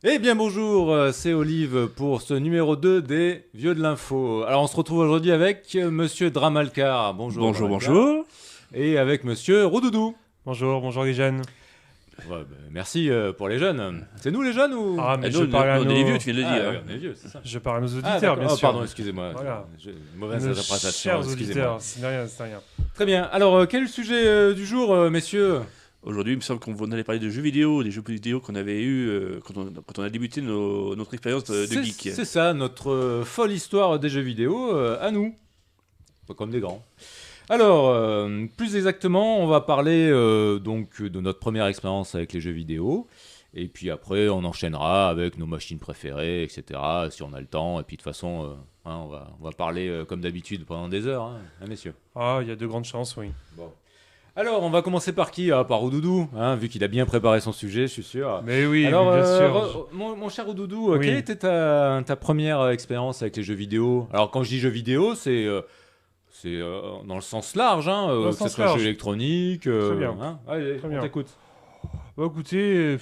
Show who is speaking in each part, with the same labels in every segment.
Speaker 1: Eh bien bonjour, c'est Olive pour ce numéro 2 des Vieux de l'Info. Alors on se retrouve aujourd'hui avec Monsieur Dramalcar. Bonjour
Speaker 2: Bonjour,
Speaker 1: Dramalcar.
Speaker 2: bonjour.
Speaker 1: Et avec Monsieur Roudoudou.
Speaker 3: Bonjour les jeunes.
Speaker 1: Ouais, merci pour les jeunes. C'est nous les jeunes ou...
Speaker 3: Ah,
Speaker 2: Ah
Speaker 3: mais
Speaker 2: non, on est les vieux, tu viens de le
Speaker 1: Ah,
Speaker 2: dire.
Speaker 1: ouais, on est vieux, c'est ça.
Speaker 3: je parle à nos
Speaker 1: Ah
Speaker 3: auditeurs,
Speaker 1: d'accord,
Speaker 3: bien sûr.
Speaker 1: pardon, excusez-moi.
Speaker 3: Voilà.
Speaker 1: Mauvaise
Speaker 3: Nos
Speaker 1: interprétation,
Speaker 3: chers
Speaker 1: excusez-moi.
Speaker 3: auditeurs, c'est rien, c'est rien.
Speaker 1: Très bien, alors quel est le sujet du jour, messieurs?
Speaker 2: Aujourd'hui, il me semble qu'on allait parler de jeux vidéo, des jeux vidéo qu'on avait eu quand on a débuté notre expérience de geek.
Speaker 1: C'est ça, notre folle histoire des jeux vidéo à nous. Pas comme des grands. Alors, plus exactement, on va parler donc de notre première expérience avec les jeux vidéo. Et puis après, on enchaînera avec nos machines préférées, etc. Si on a le temps. Et puis de toute façon, on va parler comme d'habitude pendant des heures, hein, messieurs.
Speaker 3: Ah, il y a de grandes chances, oui.
Speaker 1: Bon. Alors, on va commencer par qui? Par Oudoudou, vu qu'il a bien préparé son sujet, je suis sûr.
Speaker 3: Mais oui,
Speaker 1: Alors,
Speaker 3: bien sûr.
Speaker 1: mon cher Oudoudou,
Speaker 3: Oui.
Speaker 1: quelle était ta première expérience avec les jeux vidéo? Alors, quand je dis jeux vidéo, c'est dans le sens large,
Speaker 3: Dans le
Speaker 1: que ce
Speaker 3: sens
Speaker 1: soit jeu
Speaker 3: large.
Speaker 1: électronique.
Speaker 3: Très bien.
Speaker 1: Allez,
Speaker 3: Très
Speaker 1: on
Speaker 3: bien.
Speaker 1: t'écoute.
Speaker 3: Bah écoutez,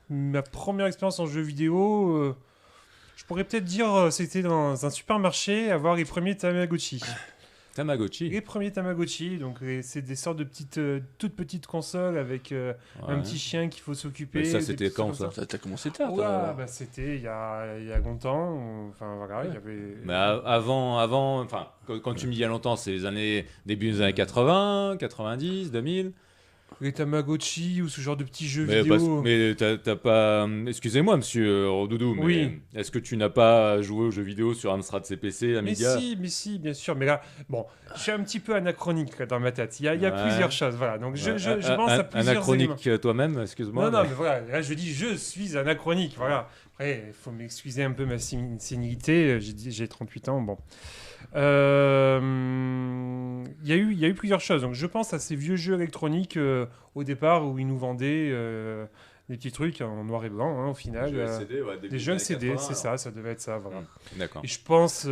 Speaker 3: ma première expérience en jeu vidéo, je pourrais peut-être dire c'était dans un supermarché, avoir les premiers Tamagotchi.
Speaker 1: Tamagotchi.
Speaker 3: Les premiers Tamagotchi, donc c'est des sortes de toutes petites consoles avec un
Speaker 1: Ouais.
Speaker 3: petit chien qu'il faut s'occuper.
Speaker 1: Mais ça,
Speaker 3: des
Speaker 1: c'était
Speaker 3: petits
Speaker 1: quand,
Speaker 3: trucs comme
Speaker 1: ça?
Speaker 2: T'as commencé tard,
Speaker 3: Ouais,
Speaker 2: toi.
Speaker 3: bah c'était il y a longtemps. Enfin voilà, il y avait.
Speaker 1: Mais enfin, quand tu me dis il y a longtemps, c'est début des années 80, 90, 2000.
Speaker 3: Les Tamagotchi ou ce genre de petits jeux
Speaker 1: Mais,
Speaker 3: vidéo.
Speaker 1: mais t'as pas. Excusez-moi, monsieur Rodoudou, mais
Speaker 3: Oui.
Speaker 1: est-ce que tu n'as pas joué aux jeux vidéo sur Amstrad CPC, Amiga?
Speaker 3: Mais si, bien sûr. Mais là, bon, je suis un petit peu anachronique là, dans ma tête. Il y a
Speaker 1: Ouais.
Speaker 3: plusieurs choses. Voilà. Donc je pense à plusieurs
Speaker 1: Anachronique
Speaker 3: éléments.
Speaker 1: toi-même, excuse-moi.
Speaker 3: Non, non,
Speaker 1: mais-
Speaker 3: mais voilà. Là, je dis je suis anachronique. Voilà. Après, il faut m'excuser un peu ma sénilité. J'ai 38 ans. Bon. Il y a eu plusieurs choses. Donc, je pense à ces vieux jeux électroniques au départ où ils nous vendaient des petits trucs en noir et blanc, au final.
Speaker 1: Jeux LCD, ouais, début
Speaker 3: Des
Speaker 1: des
Speaker 3: jeux
Speaker 1: années
Speaker 3: CD,
Speaker 1: 80,
Speaker 3: c'est ça, ça devait être ça, voilà.
Speaker 1: D'accord.
Speaker 3: Et je pense,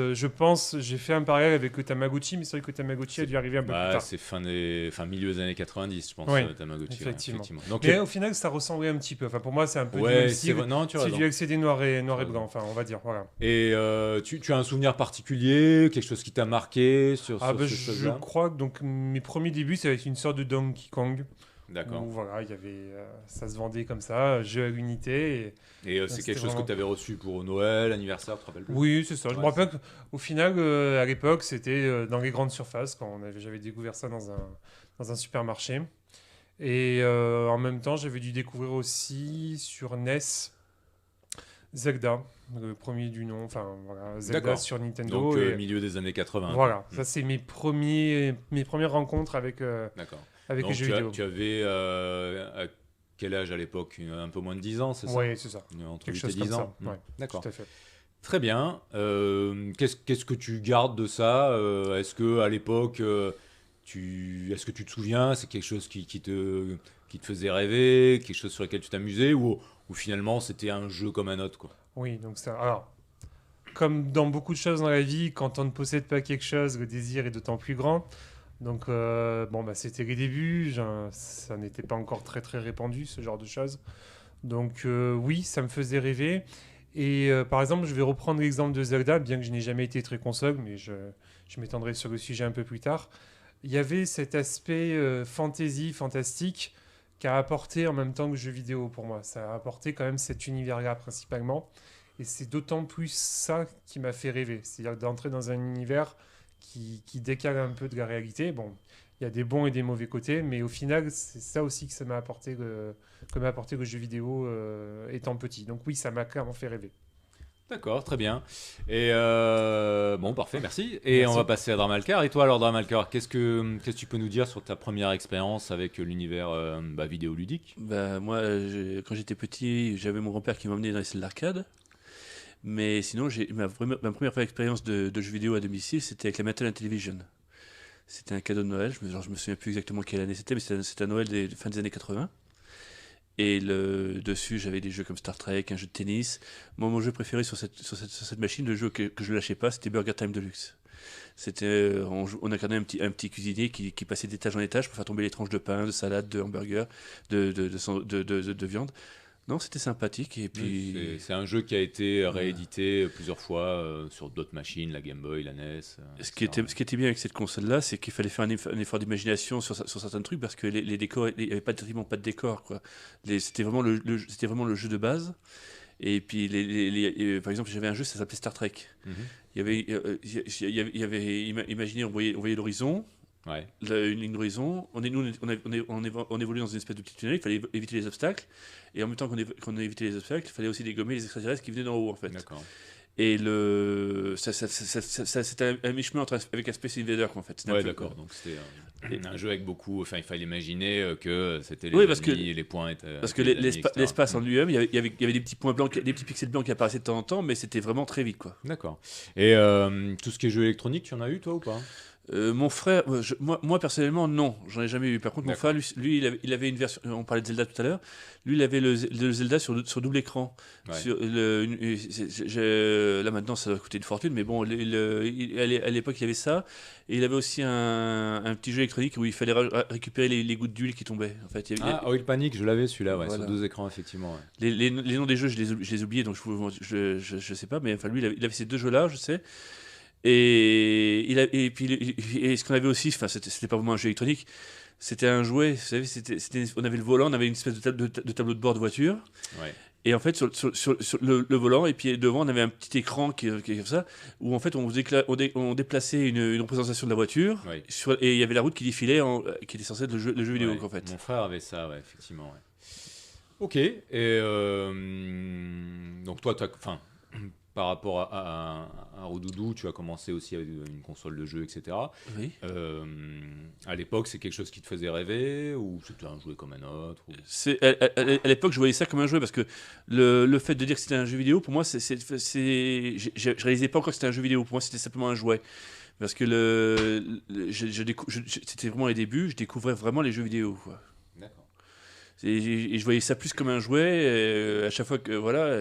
Speaker 3: j'ai fait un parallèle avec le Tamagotchi, mais c'est vrai que le Tamagotchi a dû arriver un peu plus
Speaker 1: Bah,
Speaker 3: tard.
Speaker 1: c'est milieu des années 90, je pense,
Speaker 3: Oui,
Speaker 1: Tamagotchi. Ouais,
Speaker 3: effectivement.
Speaker 1: Donc,
Speaker 3: Mais au final, ça ressemblait un petit peu. Enfin, pour moi, c'est un peu du
Speaker 1: ouais,
Speaker 3: même
Speaker 1: c'est
Speaker 3: style.
Speaker 1: vrai. Non, tu as
Speaker 3: C'est
Speaker 1: raison.
Speaker 3: du LCD noir et
Speaker 1: Tu as
Speaker 3: blanc, enfin, on va dire, voilà.
Speaker 1: Et tu as un souvenir particulier, quelque chose qui t'a marqué sur
Speaker 3: Ah, bah,
Speaker 1: ces
Speaker 3: je
Speaker 1: choses-là?
Speaker 3: crois que donc, mes premiers débuts, ça va être une sorte de Donkey Kong.
Speaker 1: D'accord.
Speaker 3: Où, voilà, il y avait, ça se vendait comme ça, jeu à l'unité.
Speaker 1: Et c'est
Speaker 3: c'était
Speaker 1: quelque chose
Speaker 3: vraiment-
Speaker 1: que tu avais reçu pour Noël, anniversaire, tu te rappelles plus?
Speaker 3: Oui, c'est ça. Je me
Speaker 1: Ouais,
Speaker 3: rappelle qu'au final, à l'époque, c'était dans les grandes surfaces, j'avais découvert ça dans un supermarché. Et en même temps, j'avais dû découvrir aussi sur NES Zelda, le premier du nom, enfin voilà, Zelda
Speaker 1: D'accord.
Speaker 3: sur Nintendo.
Speaker 1: Donc,
Speaker 3: et
Speaker 1: milieu des années 80.
Speaker 3: voilà,
Speaker 1: quoi.
Speaker 3: ça c'est mes premières rencontres avec,
Speaker 1: D'accord.
Speaker 3: avec
Speaker 1: Donc,
Speaker 3: les jeux vidéo.
Speaker 1: tu avais à quel âge à l'époque? Un peu moins de 10 ans, c'est ça?
Speaker 3: Oui, c'est ça,
Speaker 1: Entre
Speaker 3: quelque
Speaker 1: 8 et
Speaker 3: chose
Speaker 1: 10
Speaker 3: comme
Speaker 1: ans.
Speaker 3: ça. Ouais,
Speaker 1: D'accord.
Speaker 3: tout à fait.
Speaker 1: Très bien. Qu'est-ce que tu gardes de ça? Est-ce que à l'époque, est-ce que tu te souviens, c'est quelque chose qui te faisait rêver, quelque chose sur lequel tu t'amusais, ou finalement c'était un jeu comme un autre, quoi?
Speaker 3: Oui, donc ça. Alors, comme dans beaucoup de choses dans la vie, quand on ne possède pas quelque chose, le désir est d'autant plus grand. Donc, bon, bah, c'était les débuts, ça n'était pas encore très très répandu, ce genre de choses. Donc, oui, ça me faisait rêver. Et par exemple, je vais reprendre l'exemple de Zelda, bien que je n'ai jamais été très console, mais je m'étendrai sur le sujet un peu plus tard. Il y avait cet aspect fantasy, fantastique, qui a apporté en même temps que le jeu vidéo pour moi. Ça a apporté quand même cet univers-là principalement. Et c'est d'autant plus ça qui m'a fait rêver. C'est-à-dire d'entrer dans un univers qui décale un peu de la réalité. Bon, il y a des bons et des mauvais côtés, mais au final, c'est ça aussi que m'a apporté le jeu vidéo étant petit. Donc oui, ça m'a clairement fait rêver.
Speaker 1: D'accord, très bien. Et bon, parfait, merci. Et
Speaker 3: Merci.
Speaker 1: on va passer à Dramalcar. Et toi, alors, Dramalcar, qu'est-ce que tu peux nous dire sur ta première expérience avec l'univers vidéoludique?
Speaker 2: Bah, moi, quand j'étais petit, j'avais mon grand-père qui m'emmenait dans les salles d'arcade. Mais sinon, ma première expérience de jeux vidéo à domicile, c'était avec la Mattel Television. C'était un cadeau de Noël. Je me souviens plus exactement quelle année c'était, mais c'était un Noël fin des années 80. Et dessus, j'avais des jeux comme Star Trek, un jeu de tennis. Moi, mon jeu préféré sur cette machine, le jeu que je ne lâchais pas, c'était Burger Time Deluxe. On incarnait un petit cuisinier qui passait d'étage en étage pour faire tomber les tranches de pain, de salade, de hamburger, de viande. Non, c'était sympathique. Et puis,
Speaker 1: C'est un jeu qui a été réédité plusieurs fois sur d'autres machines, la Game Boy, la NES.
Speaker 2: ce qui était bien avec cette console-là, c'est qu'il fallait faire un effort d'imagination sur certains trucs parce que les décors, il n'y avait quasiment pas de décor, quoi. C'était vraiment c'était vraiment le jeu de base. Et puis, par exemple, j'avais un jeu, ça s'appelait Star Trek.
Speaker 1: Mhm.
Speaker 2: Imaginez, on voyait l'horizon,
Speaker 1: Ouais.
Speaker 2: une ligne d'horizon. On évolue dans une espèce de petit tunnel. Il fallait éviter les obstacles. Et en même temps qu'on évitait les obstacles, il fallait aussi dégommer les extraterrestres qui venaient d'en haut, en fait.
Speaker 1: D'accord.
Speaker 2: Et c'était un mi-chemin avec un Space Invader, quoi, en fait. C'était un
Speaker 1: Ouais,
Speaker 2: peu-
Speaker 1: d'accord. Donc c'était un jeu avec beaucoup. Enfin, il fallait imaginer que c'était les
Speaker 2: Oui, parce que-
Speaker 1: ennemis, les points étaient.
Speaker 2: Parce que
Speaker 1: les ennemis, etc.
Speaker 2: l'espace en lui-même, il y avait des petits points blancs, des petits pixels blancs qui apparaissaient de temps en temps, mais c'était vraiment très vite, quoi.
Speaker 1: D'accord. Et tout ce qui est jeu électronique, tu en as eu toi ou pas?
Speaker 2: Mon frère, moi personnellement, non, j'en ai jamais eu. Par contre, mon
Speaker 1: D'accord.
Speaker 2: frère, lui, il avait une version. On parlait de Zelda tout à l'heure. Lui, il avait le Zelda sur double écran.
Speaker 1: Ouais.
Speaker 2: Là maintenant, ça va coûter une fortune, mais bon, à l'époque, il y avait ça. Et il avait aussi un petit jeu électronique où il fallait récupérer les gouttes d'huile qui tombaient. En fait,
Speaker 1: Ah, Oil Panic, je l'avais celui-là, ouais,
Speaker 2: Voilà.
Speaker 1: sur 2 écrans, effectivement. Ouais.
Speaker 2: les noms des jeux, je les oubliais, donc je sais pas. Mais enfin, lui, il avait ces deux jeux-là, je sais. Et puis et ce qu'on avait aussi, enfin c'était pas vraiment un jeu électronique, c'était un jouet. Vous savez, on avait le volant, on avait une espèce de tableau de bord de voiture.
Speaker 1: Ouais.
Speaker 2: Et en fait sur le volant et puis devant on avait un petit écran qui est comme ça où en fait on déplaçait une représentation de la voiture
Speaker 1: Ouais.
Speaker 2: et il y avait la route qui défilait qui était censée être le jeu vidéo
Speaker 1: Ouais.
Speaker 2: en fait.
Speaker 1: Mon frère avait ça, ouais, effectivement. Ouais. Ok. Et donc toi, enfin, par rapport à Roudoudou, tu as commencé aussi avec une console de jeu, etc.
Speaker 2: Oui.
Speaker 1: À l'époque, c'est quelque chose qui te faisait rêver ou c'était un jouet comme un autre ou...
Speaker 2: À l'époque, je voyais ça comme un jouet parce que le fait de dire que c'était un jeu vidéo, pour moi, je réalisais pas encore que c'était un jeu vidéo. Pour moi, c'était simplement un jouet. Parce que c'était vraiment les débuts, je découvrais vraiment les jeux vidéo, quoi.
Speaker 1: D'accord.
Speaker 2: Et je voyais ça plus comme un jouet. À chaque fois que voilà.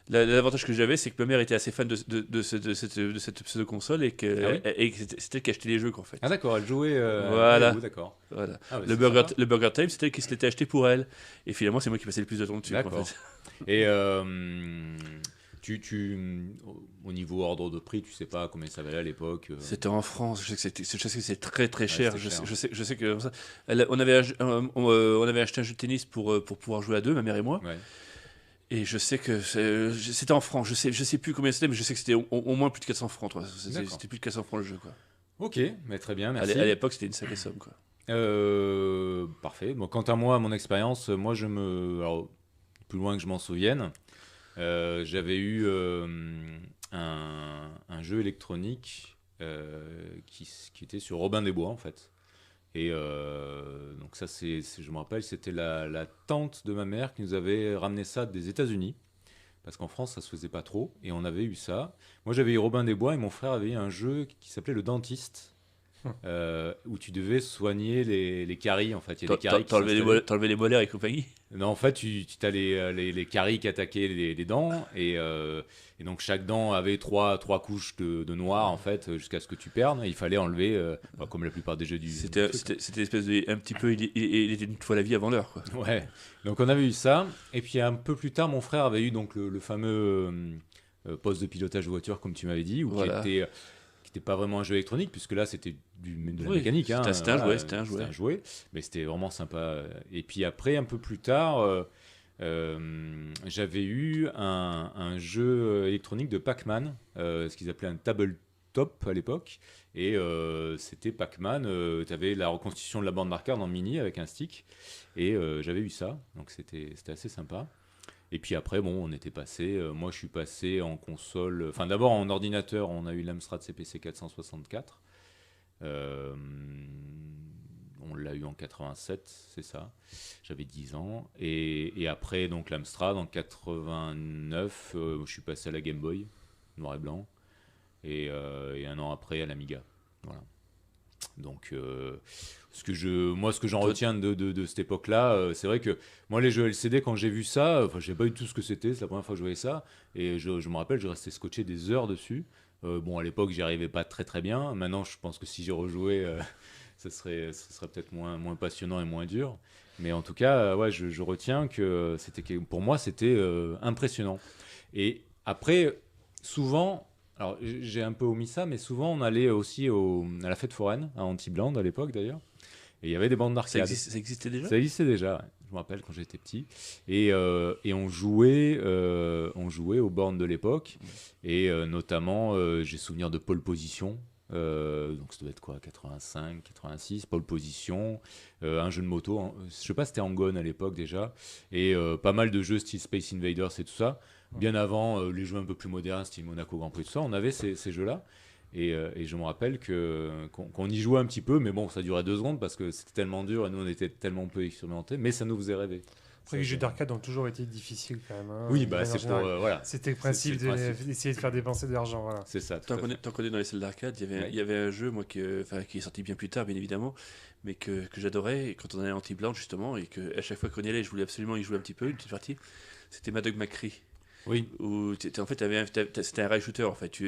Speaker 2: L'avantage que j'avais, c'est que ma mère était assez fan de cette pseudo-console et que,
Speaker 1: Ah oui
Speaker 2: et que c'était elle qui achetait les jeux, quoi, en fait.
Speaker 1: Ah d'accord, elle jouait.
Speaker 2: Voilà.
Speaker 1: avec vous, d'accord.
Speaker 2: Voilà.
Speaker 1: Ah, bah,
Speaker 2: Le Burger Time, c'était elle qui se l'était acheté pour elle. Et finalement, c'est moi qui passais le plus de temps dessus, quoi, en
Speaker 1: D'accord.
Speaker 2: fait.
Speaker 1: Et au niveau ordre de prix, tu sais pas combien ça valait à l'époque
Speaker 2: C'était en France, je sais que c'est très très cher.
Speaker 1: c'était cher.
Speaker 2: Je sais que ça, on avait acheté un jeu de tennis pour pouvoir jouer à deux, ma mère et moi.
Speaker 1: Ouais.
Speaker 2: Et je sais que c'était en francs. Je sais plus combien c'était, mais je sais que c'était au moins plus de 400 francs.
Speaker 1: D'accord.
Speaker 2: C'était plus de 400 francs le jeu, quoi.
Speaker 1: Ok, mais très bien,
Speaker 2: À
Speaker 1: merci.
Speaker 2: l'époque, c'était une sacrée somme, quoi.
Speaker 1: Parfait. Bon, quant à moi, à mon expérience, moi alors, plus loin que je m'en souvienne, j'avais eu un jeu électronique qui était sur Robin des Bois en fait. Et donc ça, je me rappelle, c'était la tante de ma mère qui nous avait ramené ça des États-Unis. Parce qu'en France, ça se faisait pas trop. Et on avait eu ça. Moi, j'avais eu Robin des Bois et mon frère avait eu un jeu qui s'appelait Le Dentiste. Où tu devais soigner les caries en fait. Il y a des caries qui s'installaient.
Speaker 2: T'enlevais les molaires et compagnie.
Speaker 1: Non, en fait, tu as les caries qui attaquaient les dents et donc chaque dent avait trois couches de noir en fait jusqu'à ce que tu perdes. Il fallait enlever, comme la plupart des jeux du.
Speaker 2: C'était l'espèce de un petit peu. Il était une fois la vie avant l'heure, quoi.
Speaker 1: Ouais. Donc on avait eu ça et puis un peu plus tard, mon frère avait eu donc le fameux poste de pilotage de voiture comme tu m'avais dit, ou
Speaker 2: Voilà.
Speaker 1: qui n'était pas vraiment un jeu électronique puisque là c'était de la
Speaker 2: Oui,
Speaker 1: mécanique. Hein,
Speaker 2: c'était un jouet, c'était un jouet.
Speaker 1: un jouet, mais c'était vraiment sympa. Et puis après, un peu plus tard, j'avais eu un jeu électronique de Pac-Man, ce qu'ils appelaient un tabletop à l'époque. Et c'était Pac-Man, tu avais la reconstitution de la bande d'arcade en mini avec un stick. Et j'avais eu ça, donc c'était assez sympa. Et puis après, bon, on était passé. Moi, je suis passé en console. Enfin, d'abord en ordinateur, on a eu l'Amstrad CPC 464. On l'a eu en 87, c'est ça. J'avais 10 ans. Et après, donc l'Amstrad en 89, je suis passé à la Game Boy, noir et blanc. Et un an après, à l'Amiga. Voilà. Donc, ce que j'en retiens de cette époque-là, c'est vrai que moi, les jeux LCD, quand j'ai vu ça, enfin, je savais pas du tout ce que c'était. C'est la première fois que je voyais ça. Et je me rappelle, je restais scotché des heures dessus. Bon, à l'époque, j'y arrivais pas très très bien. Maintenant, je pense que si j'y rejouais, ce serait peut-être moins passionnant et moins dur. Mais en tout cas, ouais, je retiens que pour moi, c'était impressionnant. Et après, souvent, alors j'ai un peu omis ça, mais souvent on allait aussi à la fête foraine, à Antibland à l'époque d'ailleurs. Et il y avait des bandes d'arcade.
Speaker 2: Ça existait déjà?
Speaker 1: Ça existait déjà, ouais. Je me rappelle quand j'étais petit. Et on jouait aux bornes de l'époque. Et notamment, j'ai souvenir de Pole Position. Donc ça doit être quoi, 85, 86, Pole Position. Un jeu de moto. Je sais pas, c'était Hang-On à l'époque déjà. Et pas mal de jeux style Space Invaders et tout ça. Bien avant les jeux un peu plus modernes, style Monaco Grand Prix, tout ça. On avait ces jeux-là. Et je me rappelle qu'on y jouait un petit peu, mais bon, ça durait 2 secondes parce que c'était tellement dur et nous on était tellement peu expérimentés, mais ça nous faisait rêver.
Speaker 3: Après, les jeux d'arcade ont toujours été difficiles quand même. Hein,
Speaker 1: oui, bah c'est pour voilà.
Speaker 3: C'était le principe d'essayer de faire dépenser de l'argent. Voilà.
Speaker 1: C'est ça.
Speaker 2: Tant qu'on est dans les salles d'arcade, il y avait un jeu moi qui est sorti bien plus tard, bien évidemment, mais que j'adorais et quand on allait en Anti-Blanche justement et que à chaque fois qu'on y allait, je voulais absolument y jouer un petit peu, une petite partie. C'était Mad Dog McCree.
Speaker 1: Oui.
Speaker 2: Où en fait, c'était un rail shooter. En fait, tu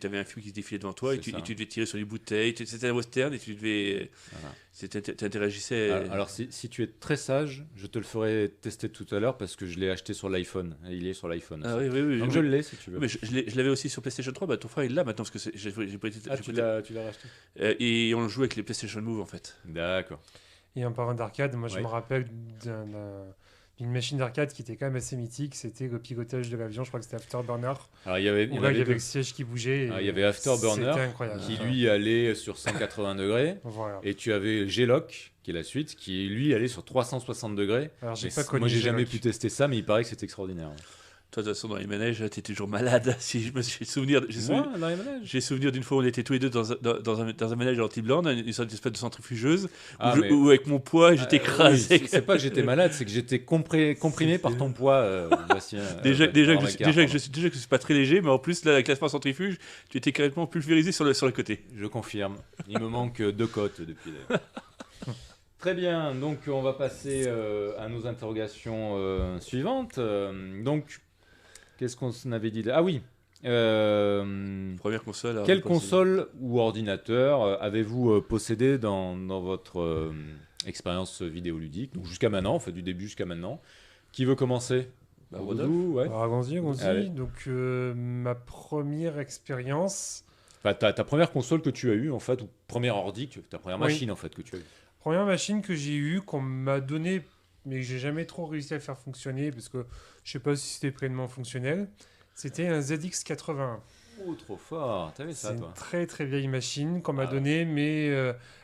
Speaker 2: avais un flic qui se défilait devant toi et tu devais tirer sur les bouteilles. C'était un western et tu devais. Voilà. Tu interagissais.
Speaker 1: Alors si tu es très sage, je te le ferai tester tout à l'heure parce que je l'ai acheté sur l'iPhone. Il est sur l'iPhone.
Speaker 2: Ah oui.
Speaker 1: Donc je l'ai si tu veux.
Speaker 2: Mais je l'avais aussi sur PlayStation 3. Bah, ton frère il l'a maintenant parce que j'ai pas été.
Speaker 1: Tu l'as racheté.
Speaker 2: Et on joue avec les PlayStation Move en fait.
Speaker 1: D'accord.
Speaker 3: Et en parlant d'arcade, moi je me rappelle d'une machine d'arcade qui était quand même assez mythique, c'était le pilotage de l'avion, je crois que c'était Afterburner.
Speaker 1: Alors il y avait
Speaker 3: le siège qui bougeait.
Speaker 1: Il y avait Afterburner qui lui allait sur 180 degrés.
Speaker 3: Voilà.
Speaker 1: Et tu avais G-Lock qui est la suite, qui lui allait sur 360 degrés.
Speaker 3: Alors
Speaker 1: moi j'ai jamais pu tester ça, mais il paraît que c'est extraordinaire.
Speaker 2: Toi, de toute façon, dans les manèges, t'es toujours malade. Si je me suis souvenir, j'ai souvenir d'une fois où on était tous les deux dans un manège anti-blanc, une sorte d'espèce de centrifugeuse, où avec mon poids, j'étais écrasé.
Speaker 1: Oui, c'est pas que j'étais malade, c'est que j'étais comprimé par ton poids, Bastien.
Speaker 2: Déjà que je suis pas très léger, mais en plus, là, avec la centrifuge, tu étais carrément pulvérisé sur le côté.
Speaker 1: Je confirme. Il me manque 2 côtes depuis. Très bien, donc on va passer à nos interrogations suivantes. Donc, qu'est-ce qu'on avait dit là ? Ah oui.
Speaker 2: Première console.
Speaker 1: Quelle console ou ordinateur avez-vous possédé dans votre expérience vidéoludique ? Donc jusqu'à maintenant, on fait du début jusqu'à maintenant. Qui veut commencer ?
Speaker 3: Vous, ouais. Allons-y. Donc ma première expérience.
Speaker 1: Enfin, ta première console que tu as eue en fait, ou première ordi, ta première machine en fait que tu as eue.
Speaker 3: Première machine que j'ai eue, qu'on m'a donnée, mais que j'ai jamais trop réussi à faire fonctionner parce que je sais pas si c'était pleinement fonctionnel. C'était un ZX81.
Speaker 1: Oh, trop fort. T'avais ça, toi.
Speaker 3: C'est une très très vieille machine qu'on m'a donnée, mais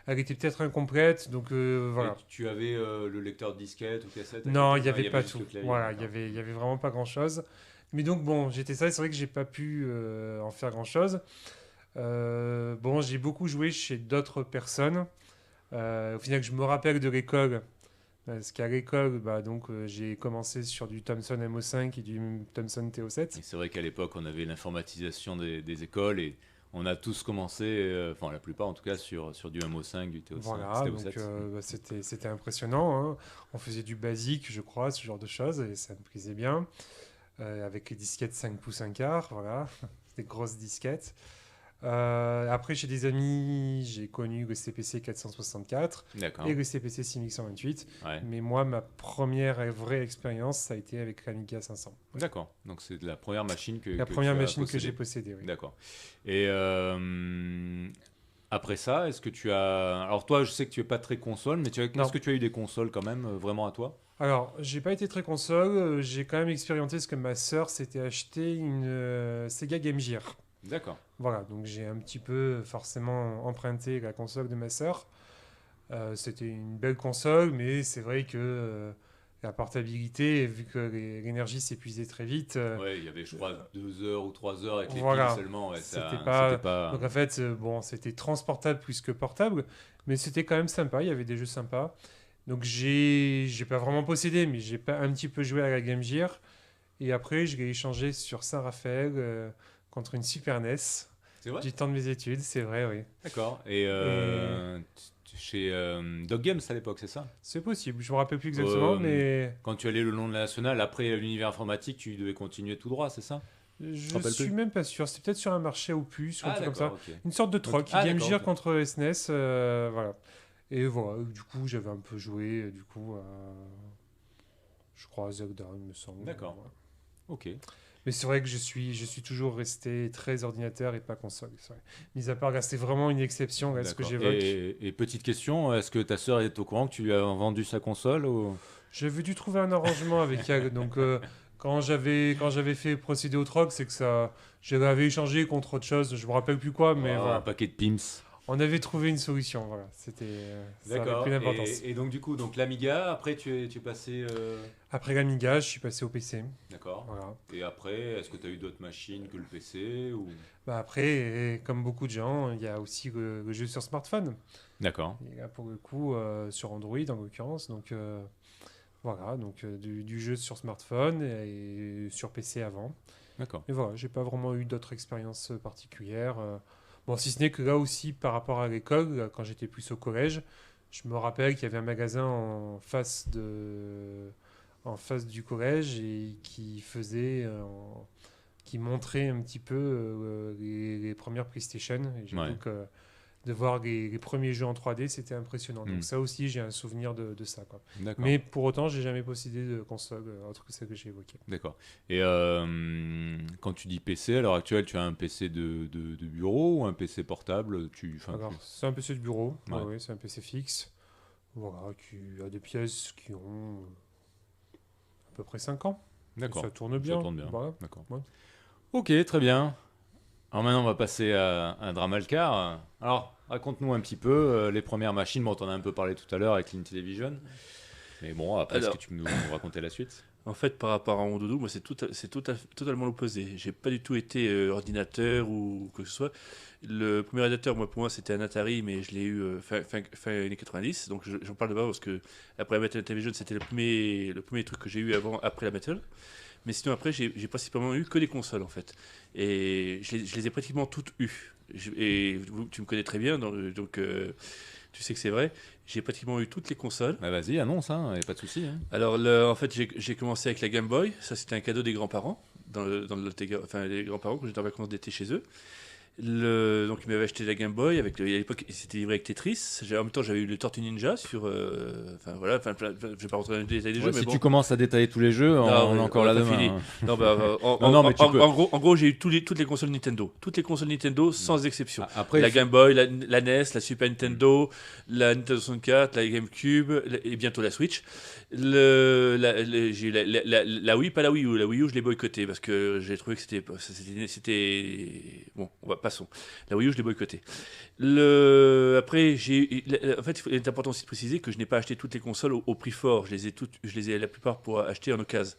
Speaker 3: elle était peut-être incomplète, donc voilà.
Speaker 1: Et tu avais le lecteur de disquette ou cassette ?
Speaker 3: Non, il n'y avait pas tout. Voilà, il y avait vraiment pas grand-chose. Mais donc bon, j'étais ça, c'est vrai que j'ai pas pu en faire grand-chose. Bon, j'ai beaucoup joué chez d'autres personnes. Au final, je me rappelle de l'école. Parce qu'à l'école, j'ai commencé sur du Thomson MO5 et du Thomson TO7.
Speaker 1: Et c'est vrai qu'à l'époque, on avait l'informatisation des écoles et on a tous commencé, enfin la plupart en tout cas, sur du MO5, du TO5.
Speaker 3: Voilà, donc c'était impressionnant. Hein. On faisait du basique, je crois, ce genre de choses, et ça me plaisait bien. Avec les disquettes 5 pouces 1 quart, voilà, des grosses disquettes. Après, chez des amis, j'ai connu le CPC 464 et le CPC 6128. Ouais. Mais moi, ma première vraie expérience, ça a été avec l'Amiga 500.
Speaker 1: D'accord. Donc, c'est la première machine que
Speaker 3: j'ai possédée. Oui.
Speaker 1: D'accord. Et après ça, est-ce que tu as... Alors, toi, je sais que tu n'es pas très console, mais est-ce que tu as eu des consoles quand même, vraiment à toi ?
Speaker 3: Alors, j'ai pas été très console. J'ai quand même expérimenté ce que ma sœur s'était acheté une Sega Game Gear.
Speaker 1: D'accord.
Speaker 3: Voilà, donc j'ai un petit peu forcément emprunté la console de ma sœur. C'était une belle console, mais c'est vrai que la portabilité, vu que l'énergie s'épuisait très vite...
Speaker 1: Oui, il y avait, je crois, 2 heures ou 3 heures avec les
Speaker 3: piles
Speaker 1: seulement. Ouais,
Speaker 3: c'était pas... Donc en fait, c'était transportable plus que portable, mais c'était quand même sympa, il y avait des jeux sympas. Donc j'ai pas vraiment possédé, mais j'ai pas un petit peu joué à la Game Gear. Et après, je l'ai échangé sur Saint-Raphaël... contre une Super NES.
Speaker 1: C'est vrai ?
Speaker 3: Du temps de mes études, c'est vrai, oui.
Speaker 1: D'accord. Et chez Dog Games à l'époque, c'est ça ?
Speaker 3: C'est possible, je ne me rappelle plus exactement, mais...
Speaker 1: Quand tu allais le long de la nationale, après l'univers informatique, tu devais continuer tout droit, c'est ça ?
Speaker 3: Je
Speaker 1: rappelles
Speaker 3: suis
Speaker 1: plus
Speaker 3: même pas sûr. C'était peut-être sur un marché aux puces ou un truc comme ça.
Speaker 1: d'accord, ok.
Speaker 3: Une sorte de troc.
Speaker 1: Ah,
Speaker 3: Game
Speaker 1: d'accord,
Speaker 3: Gear
Speaker 1: ok.
Speaker 3: contre SNES. Voilà. Et voilà. Du coup, j'avais un peu joué. Du coup, je crois à Zelda, il me semble.
Speaker 1: D'accord.
Speaker 3: Voilà.
Speaker 1: Ok.
Speaker 3: Mais c'est vrai que je suis toujours resté très ordinateur et pas console. C'est vrai. Mis à part, là, c'était vraiment une exception à ce que
Speaker 1: D'accord.
Speaker 3: j'évoque.
Speaker 1: Et petite question, est-ce que ta sœur est au courant que tu lui as vendu sa console ou...
Speaker 3: J'avais dû trouver un arrangement avec elle. Donc, quand j'avais fait procéder au troc, c'est que ça, j'avais échangé contre autre chose. Je me rappelle plus quoi, mais
Speaker 1: Oh, un
Speaker 3: voilà.
Speaker 1: paquet de Pims?
Speaker 3: On avait trouvé une solution. Voilà. Ça avait
Speaker 1: D'accord.
Speaker 3: plus d'importance.
Speaker 1: Et donc du coup, donc l'Amiga, après tu es passé...
Speaker 3: Après l'Amiga, je suis passé au PC.
Speaker 1: D'accord.
Speaker 3: Voilà.
Speaker 1: Et après, est-ce que tu as eu d'autres machines que le PC ou...
Speaker 3: Bah après, et comme beaucoup de gens, il y a aussi le jeu sur smartphone.
Speaker 1: D'accord.
Speaker 3: Et là, pour le coup, sur Android en l'occurrence. Donc, voilà. Donc, du jeu sur smartphone et sur PC avant.
Speaker 1: D'accord.
Speaker 3: Mais voilà, j'ai pas vraiment eu d'autres expériences particulières. Bon, si ce n'est que là aussi, par rapport à l'école, là, quand j'étais plus au collège, je me rappelle qu'il y avait un magasin en face du collège et qui montrait un petit peu les premières PlayStation. Et j'avoue
Speaker 1: Ouais.
Speaker 3: que de voir les premiers jeux en 3D, c'était impressionnant.
Speaker 1: Mm.
Speaker 3: Donc ça aussi, j'ai un souvenir de ça, quoi.
Speaker 1: D'accord.
Speaker 3: Mais pour autant, j'ai jamais possédé de console autre que celle que j'ai évoquée.
Speaker 1: D'accord. Et quand tu dis PC, à l'heure actuelle, tu as un PC de bureau ou un PC portable
Speaker 3: Alors, c'est un PC de bureau,
Speaker 1: Ouais.
Speaker 3: ouais, c'est un PC fixe, voilà, qui a des pièces qui ont à peu près 5 ans.
Speaker 1: D'accord.
Speaker 3: Ça tourne bien.
Speaker 1: Ça tourne bien.
Speaker 3: Voilà.
Speaker 1: D'accord.
Speaker 3: Ouais.
Speaker 1: Ok, très bien. Alors maintenant, on va passer à un Dramalcar. Alors, raconte-nous un petit peu les premières machines. Bon, t'en as un peu parlé tout à l'heure avec l'Intellivision. Mais bon, après, est-ce
Speaker 2: Alors-
Speaker 1: que tu peux nous raconter la suite?
Speaker 2: En fait, par rapport à mon doudou, moi, totalement l'opposé. J'ai pas du tout été ordinateur ou quoi que ce soit. Le premier ordinateur, pour moi, c'était un Atari, mais je l'ai eu fin années 90. Donc, j'en parle de bas parce que après la Metal Television, c'était le premier truc que j'ai eu après la Metal. Mais sinon, après, j'ai principalement eu que des consoles, en fait. Et je les ai pratiquement toutes eues. Et tu me connais très bien, donc tu sais que c'est vrai. J'ai pratiquement eu toutes les consoles.
Speaker 1: Bah vas-y, annonce, hein, y a pas de souci. Hein.
Speaker 2: Alors, en fait, j'ai commencé avec la Game Boy. Ça, c'était un cadeau des grands-parents. Enfin, les grands-parents, quand j'étais en vacances d'été chez eux. Donc, ils m'avaient acheté la Game Boy. À l'époque, c'était livré avec Tetris. En même temps, j'avais eu le Tortue Ninja sur. Enfin, voilà. Je vais pas rentrer dans les détails des
Speaker 1: Ouais,
Speaker 2: jeux,
Speaker 1: si
Speaker 2: mais bon.
Speaker 1: tu commences à détailler tous les jeux, on
Speaker 2: Non,
Speaker 1: est
Speaker 2: ouais,
Speaker 1: encore
Speaker 2: on
Speaker 1: là
Speaker 2: a pas
Speaker 1: demain.
Speaker 2: fini.
Speaker 1: Hein.
Speaker 2: Non, bah,
Speaker 1: Non, mais tu peux.
Speaker 2: en gros, j'ai eu toutes les consoles Nintendo. Toutes les consoles Nintendo, sans exception.
Speaker 1: Après,
Speaker 2: La Game Boy, la NES, la Super Nintendo, la Nintendo 64, la GameCube et bientôt la Switch. J'ai eu la Wii, pas la Wii U. La Wii U, je l'ai boycottée parce que j'ai trouvé que c'était. Bon, passons. La Wii U, je l'ai boycottée. Après, en fait, il est important aussi de préciser que je n'ai pas acheté toutes les consoles au prix fort. Je les ai la plupart pour acheter en occasion.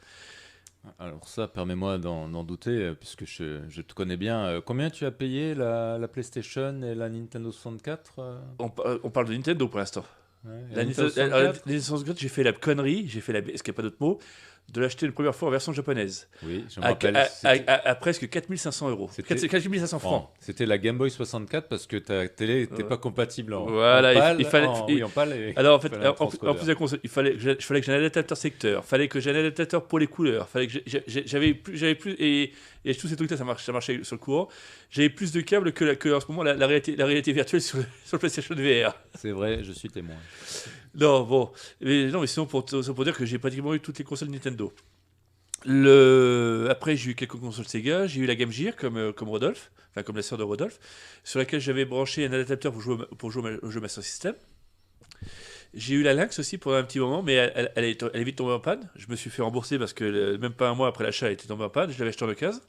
Speaker 1: alors ça, permets-moi d'en douter, puisque je te connais bien. Combien tu as payé la PlayStation et la Nintendo 64
Speaker 2: On parle de Nintendo pour l'instant.
Speaker 1: ouais, et
Speaker 2: La
Speaker 1: Nintendo
Speaker 2: Nintendo
Speaker 1: 64
Speaker 2: 64, j'ai fait la connerie, est-ce qu'il n'y a pas d'autre mot, de l'acheter une première fois en version japonaise.
Speaker 1: Oui, je me
Speaker 2: À,
Speaker 1: rappelle.
Speaker 2: à presque 4500 euros.
Speaker 1: C'était-
Speaker 2: 4500 francs.
Speaker 1: Bon, c'était la Game Boy 64 parce que ta télé n'était pas compatible en,
Speaker 2: Voilà,
Speaker 1: en PAL.
Speaker 2: il fallait-
Speaker 1: Oui, en PAL et-
Speaker 2: Alors en fait,
Speaker 1: fallait un
Speaker 2: en plus
Speaker 1: transcodeur.
Speaker 2: de la console, il fallait que j'ai un adaptateur secteur, fallait que j'ai un adaptateur pour les couleurs, fallait que j'avais plus et tous ces trucs-là, ça marchait sur le courant. J'avais plus de câbles que en ce moment la réalité virtuelle sur le PlayStation VR.
Speaker 1: C'est vrai, je suis témoin.
Speaker 2: Non, bon. Mais sinon, pour dire que j'ai pratiquement eu toutes les consoles Nintendo. Après, j'ai eu quelques consoles Sega. J'ai eu la Game Gear, comme Rodolphe, enfin comme la sœur de Rodolphe, sur laquelle j'avais branché un adaptateur pour jouer au jeu Master System. J'ai eu la Lynx aussi pendant un petit moment, mais elle est vite tombée en panne. Je me suis fait rembourser parce que même pas un mois après l'achat, elle était tombée en panne. Je l'avais acheté en occasion.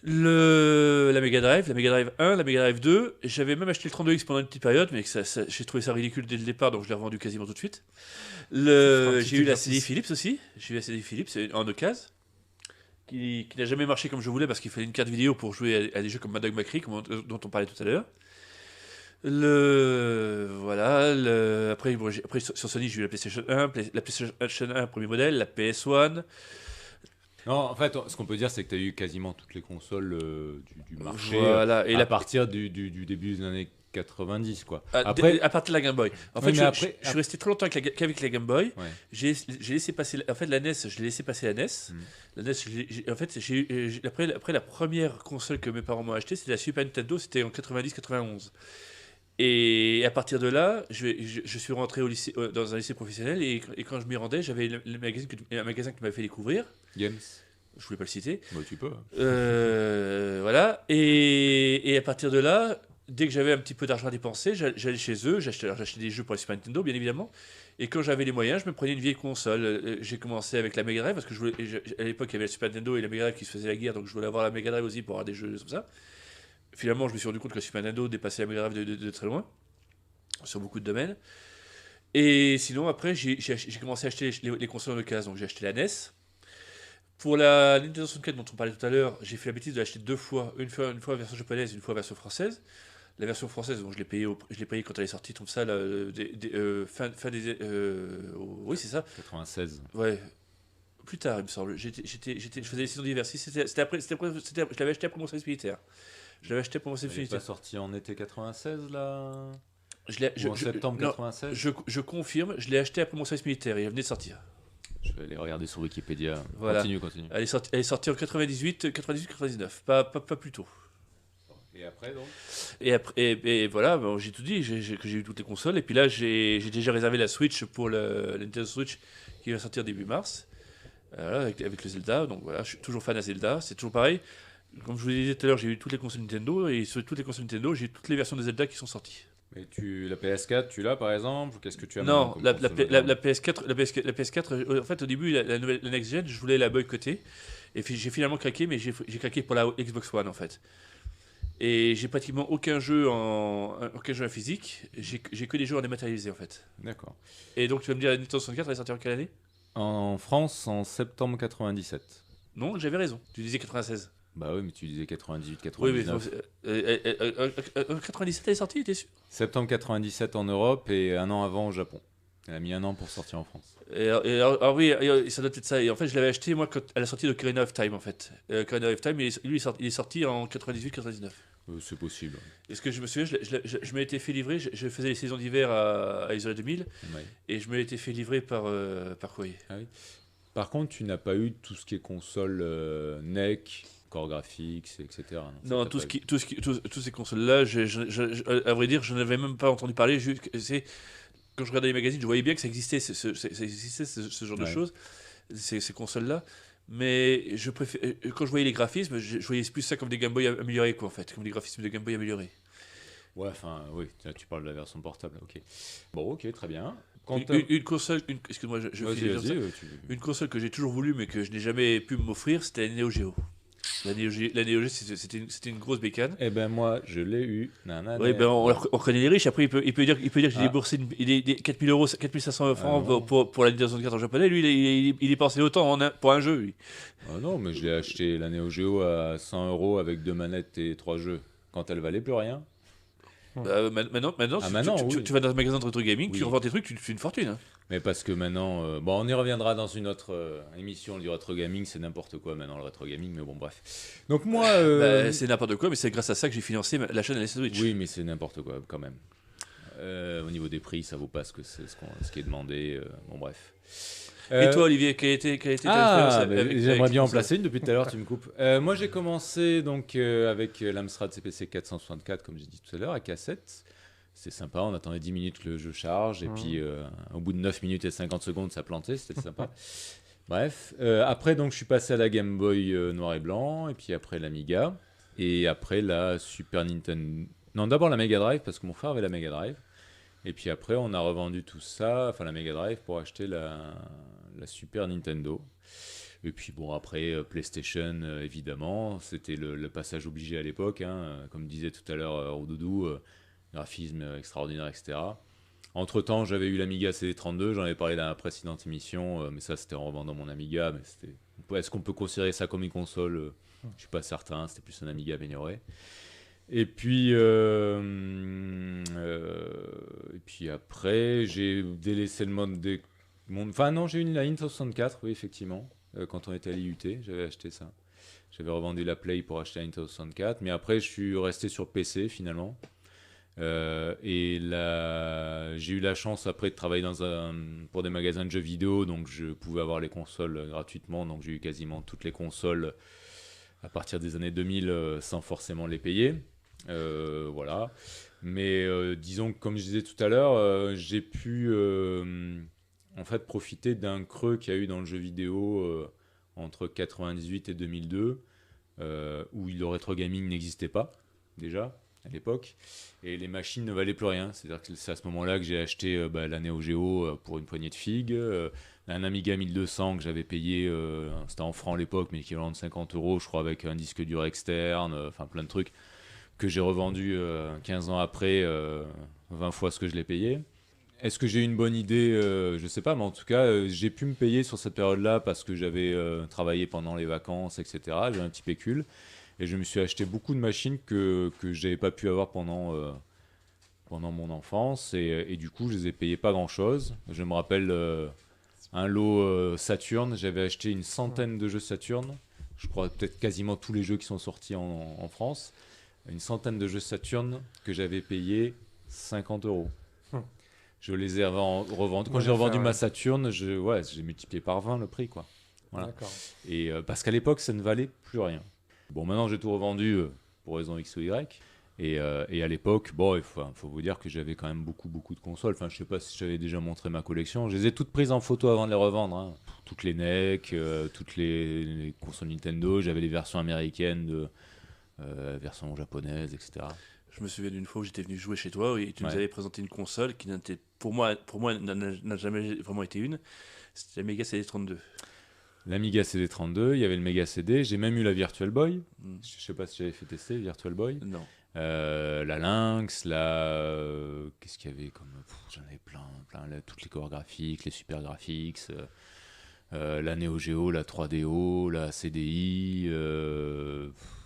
Speaker 2: La Mega Drive 1, la Mega Drive 2, j'avais même acheté le 32X pendant une petite période, mais j'ai trouvé ça ridicule dès le départ, donc je l'ai revendu quasiment tout de suite. J'ai eu la CD Philips aussi, j'ai eu la CD Philips en occasion, qui n'a jamais marché comme je voulais parce qu'il fallait une carte vidéo pour jouer à des jeux comme Mad Dog McCree, dont on parlait tout à l'heure. Après, sur Sony, j'ai eu la PlayStation 1, la PlayStation 1 premier modèle, la PS1.
Speaker 1: Non, en fait, ce qu'on peut dire, c'est que tu as eu quasiment toutes les consoles du marché
Speaker 2: Voilà, et
Speaker 1: à partir du début des années 90 quoi.
Speaker 2: À partir de la Game Boy. En fait,
Speaker 1: mais après-
Speaker 2: je suis resté trop longtemps qu'avec la Game Boy.
Speaker 1: Ouais.
Speaker 2: J'ai laissé passer. En fait, la NES, je l'ai laissé passer la NES. La NES, en fait, après la première console que mes parents m'ont acheté, c'était la Super Nintendo, c'était en 90-91. Et à partir de là, je suis rentré au lycée, dans un lycée professionnel et quand je m'y rendais, j'avais un magasin qui m'avait fait découvrir.
Speaker 1: Games.
Speaker 2: Je voulais pas le citer.
Speaker 1: Bah, tu peux.
Speaker 2: Voilà. Et à partir de là, dès que j'avais un petit peu d'argent à dépenser, j'allais chez eux, j'achetais des jeux pour la Super Nintendo, bien évidemment. Et quand j'avais les moyens, je me prenais une vieille console. J'ai commencé avec la Mega Drive, parce que à l'époque, il y avait la Super Nintendo et la Mega Drive qui se faisaient la guerre, donc je voulais avoir la Mega Drive aussi pour avoir des jeux comme ça. Finalement, je me suis rendu compte que la Super Nintendo dépassait la Mega Drive de très loin, sur beaucoup de domaines. Et sinon, après, j'ai commencé à acheter les consoles en occasion. Donc j'ai acheté la NES. Pour la Nintendo 64 dont on parlait tout à l'heure, j'ai fait la bêtise de l'acheter deux fois. Une fois la version japonaise, une fois la version française. La version française, bon, je l'ai payé quand elle est sortie, comme ça, fin des. Oui, c'est ça.
Speaker 1: 96.
Speaker 2: Ouais. Plus tard, il me semble. Je faisais les saisons d'hiver. Je l'avais acheté après mon service militaire. Je l'avais acheté pour mon service
Speaker 1: Il n'est pas
Speaker 2: militaire.
Speaker 1: sorti en été 96 là
Speaker 2: Ou
Speaker 1: en septembre
Speaker 2: non,
Speaker 1: 96
Speaker 2: je confirme, je l'ai acheté après mon service militaire. Il venait de sortir.
Speaker 1: Je vais aller regarder sur Wikipédia.
Speaker 2: Voilà.
Speaker 1: Continue.
Speaker 2: Elle est sortie en 98-99, pas plus tôt.
Speaker 1: Et après donc
Speaker 2: Et voilà, bon, j'ai tout dit, que j'ai eu toutes les consoles. Et puis là, j'ai déjà réservé la Switch pour la Nintendo Switch qui va sortir début mars. Voilà, avec le Zelda. Donc voilà, je suis toujours fan de Zelda. C'est toujours pareil. Comme je vous disais tout à l'heure, j'ai eu toutes les consoles Nintendo. Et sur toutes les consoles Nintendo, j'ai toutes les versions de Zelda qui sont sorties.
Speaker 1: Mais la PS4, tu l'as par exemple? Qu'est-ce que tu as
Speaker 2: Non,
Speaker 1: comme
Speaker 2: la
Speaker 1: console
Speaker 2: PS4, la PS4, en fait, au début, la Next Gen, je voulais la boycotter. Et puis j'ai finalement craqué, mais j'ai craqué pour la Xbox One en fait. Et j'ai pratiquement aucun jeu en physique. J'ai que des jeux en dématérialisé en fait.
Speaker 1: D'accord.
Speaker 2: Et donc tu vas me dire, la Nintendo 64, elle est sortie en quelle année?
Speaker 1: En France, en septembre 97.
Speaker 2: Non, j'avais raison. Tu disais 96.
Speaker 1: Bah oui, mais tu disais 98,
Speaker 2: Oui, mais
Speaker 1: 99.
Speaker 2: 97, elle est sortie, t'es sûr?
Speaker 1: Septembre 97 en Europe et un an avant au Japon. Elle a mis un an pour sortir en France.
Speaker 2: Alors oui, ça doit être ça. Et en fait, je l'avais acheté moi quand à la sortie de Ocarina of Time en fait. Ocarina of Time, il est sorti en 98-99.
Speaker 1: C'est possible.
Speaker 2: Et ce que je me souviens, je m'ai été fait livrer, je faisais les saisons d'hiver à Isola 2000,
Speaker 1: Ouais.
Speaker 2: et je me l'ai été fait livrer par courrier.
Speaker 1: Ah oui. Par contre, tu n'as pas eu tout ce qui est console NEC, Core Graphics, etc.
Speaker 2: Non, tous ces consoles-là, à vrai dire, je n'avais même pas entendu parler. Quand je regardais les magazines, je voyais bien que ça existait, ce genre de
Speaker 1: Ouais.
Speaker 2: choses, ces consoles-là. Mais quand je voyais les graphismes, je voyais plus ça comme des Game Boy améliorés, quoi, en fait, comme des graphismes de Game Boy améliorés.
Speaker 1: Ouais, enfin, oui, tu parles de la version portable, ok. Bon, ok, très bien.
Speaker 2: Une console, excuse-moi, je
Speaker 1: Vas-y,
Speaker 2: finis comme ça. Une console que j'ai toujours voulu mais que je n'ai jamais pu m'offrir, c'était la Neo Geo. La Neo Geo, c'était une grosse bécane.
Speaker 1: Eh ben moi, je l'ai eu.
Speaker 2: Oui, ben on connaît les riches. Après, il peut dire que j'ai déboursé 4000 euros, 4500 francs
Speaker 1: non.
Speaker 2: pour la Nintendo 64 en japonais. Lui, il dépensait autant pour un jeu. Lui.
Speaker 1: Ah non, mais je l'ai acheté la Neo Geo à 100 € avec 2 manettes et 3 jeux. Quand elle valait plus rien.
Speaker 2: Maintenant,
Speaker 1: oui.
Speaker 2: tu vas dans un magasin de rétro gaming,
Speaker 1: Oui.
Speaker 2: tu revends tes trucs, tu te fais une fortune. Hein.
Speaker 1: Mais parce que maintenant, bon, on y reviendra dans une autre émission du rétro gaming, c'est n'importe quoi maintenant le rétro gaming, mais bon, bref. Donc moi,
Speaker 2: C'est n'importe quoi, mais c'est grâce à ça que j'ai financé la chaîne de la Switch.
Speaker 1: oui, mais c'est n'importe quoi quand même. Au niveau des prix, ça vaut pas ce qui est demandé. Bon, bref.
Speaker 2: Et toi, Olivier, quelle était ta expérience
Speaker 1: J'aimerais bien en
Speaker 2: ça
Speaker 1: placer une depuis tout à l'heure, tu me coupes. Moi, j'ai commencé donc avec l'Amstrad CPC 464, comme j'ai dit tout à l'heure, à cassette. C'était sympa, on attendait 10 minutes que le jeu charge, et puis au bout de 9 minutes et 50 secondes, ça plantait, c'était sympa. Bref, après, donc, je suis passé à la Game Boy noir et blanc, et puis après l'Amiga, et après la Super Nintendo. Non, d'abord la Mega Drive, parce que mon frère avait la Mega Drive. Et puis après, on a revendu tout ça, enfin la Mega Drive, pour acheter la Super Nintendo. Et puis bon, après, PlayStation, évidemment, c'était le passage obligé à l'époque, hein, comme disait tout à l'heure Roudoudou, graphisme extraordinaire, etc. Entre-temps, j'avais eu l'Amiga CD32, j'en avais parlé dans la précédente émission, mais ça c'était en revendant mon Amiga. Mais est-ce qu'on peut considérer ça comme une console? Je suis pas certain, c'était plus un Amiga amélioré. Et puis après, j'ai délaissé le mode des... Enfin non, j'ai eu la Nintendo 64, oui, effectivement. Quand on était à l'IUT, j'avais acheté ça. J'avais revendu la Play pour acheter la Nintendo 64. Mais après, je suis resté sur PC, finalement. J'ai eu la chance après de travailler pour des magasins de jeux vidéo, donc je pouvais avoir les consoles gratuitement. Donc j'ai eu quasiment toutes les consoles à partir des années 2000 sans forcément les payer. Voilà. Mais disons que, comme je disais tout à l'heure, j'ai pu en fait profiter d'un creux qu'il y a eu dans le jeu vidéo entre 98 et 2002, où le rétro gaming n'existait pas déjà à l'époque, et les machines ne valaient plus rien. C'est-à-dire que c'est à ce moment-là que j'ai acheté la Neo Geo pour une poignée de figues, un Amiga 1200 que j'avais payé, c'était en francs à l'époque, mais équivalent de 50 euros, je crois, avec un disque dur externe, enfin plein de trucs que j'ai revendu 15 ans après, 20 fois ce que je l'ai payé. Est-ce que j'ai eu une bonne idée? Je sais pas, mais en tout cas, j'ai pu me payer sur cette période-là parce que j'avais travaillé pendant les vacances, etc. J'ai un petit pécule. Et je me suis acheté beaucoup de machines que je n'avais pas pu avoir pendant mon enfance. Et du coup, je les ai payées pas grand-chose. Je me rappelle un lot Saturn. J'avais acheté une centaine de jeux Saturn. Je crois peut-être quasiment tous les jeux qui sont sortis en France. Une centaine de jeux Saturn que j'avais payé 50 euros. Je les ai revendus. Quand j'ai revendu ma Saturn, j'ai multiplié par 20 le prix, quoi. Voilà. Et parce qu'à l'époque, ça ne valait plus rien. Bon, maintenant, j'ai tout revendu pour raison X ou Y. Et à l'époque, bon, il faut vous dire que j'avais quand même beaucoup de consoles. Enfin, je sais pas si j'avais déjà montré ma collection. Je les ai toutes prises en photo avant de les revendre, hein. Toutes les NEC, toutes les consoles Nintendo. J'avais les versions américaines, versions japonaises, etc.
Speaker 2: Je me souviens d'une fois où j'étais venu jouer chez toi et tu nous avais présenté une console qui n'était, pour moi n'a jamais vraiment été une. C'était la Mega CD32.
Speaker 1: L'Amiga CD32, il y avait le Mega CD. J'ai même eu la Virtual Boy. Je sais pas si j'avais fait tester Virtual Boy.
Speaker 2: Non.
Speaker 1: La Lynx, qu'est-ce qu'il y avait comme... J'en avais plein, toutes les cores graphiques, les super graphiques, la Neo Geo, la 3DO, la CDI,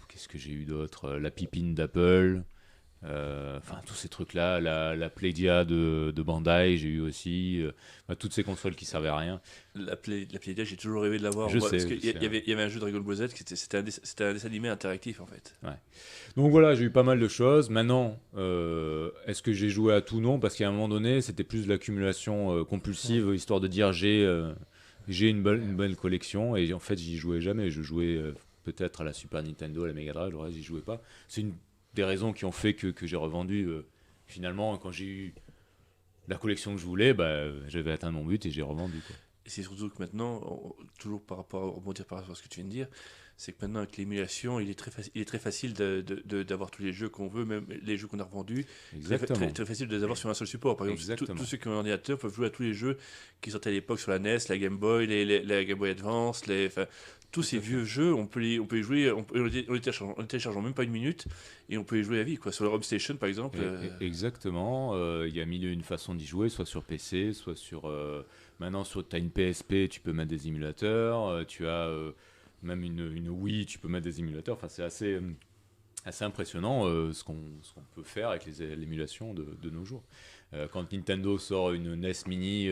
Speaker 1: qu'est-ce que j'ai eu d'autre? La Pipine d'Apple. Enfin, tous ces trucs-là, la Playdia de Bandai, j'ai eu aussi, toutes ces consoles qui servaient à rien.
Speaker 2: La Playdia, j'ai toujours rêvé de l'avoir.
Speaker 1: Je sais.
Speaker 2: Parce qu'il y avait un jeu Dragon Ball Z, c'était un dessin animé interactif en fait.
Speaker 1: Ouais. Donc voilà, j'ai eu pas mal de choses. Maintenant, est-ce que j'ai joué à tout? Non, parce qu'à un moment donné, c'était plus de l'accumulation compulsive, histoire de dire j'ai une bonne collection, et en fait, j'y jouais jamais. Je jouais peut-être à la Super Nintendo, à la Mega Drive, le reste, j'y jouais pas. C'est une des raisons qui ont fait que j'ai revendu. Finalement, quand j'ai eu la collection que je voulais, j'avais atteint mon but et j'ai revendu, quoi.
Speaker 2: Et c'est surtout que maintenant, toujours par rapport à ce que tu viens de dire, c'est que maintenant avec l'émulation, il est très facile d'avoir tous les jeux qu'on veut, même les jeux qu'on a revendus.
Speaker 1: Exactement.
Speaker 2: Très facile de les avoir sur un seul support. Par exemple, tous ceux qui ont un ordinateur peuvent jouer à tous les jeux qui sortaient à l'époque sur la NES, la Game Boy, la Game Boy Advance, tous ces vieux jeux, on peut y jouer, on les télécharge en même pas une minute et on peut y jouer à vie, quoi. Sur le Home Station par exemple.
Speaker 1: Exactement. Il y a mille et une façons d'y jouer, soit sur PC, soit sur. Maintenant, tu as une PSP, tu peux mettre des émulateurs. Tu as même une Wii, tu peux mettre des émulateurs. Enfin, c'est assez impressionnant ce qu'on peut faire avec l'émulation de nos jours. Quand Nintendo sort une NES Mini,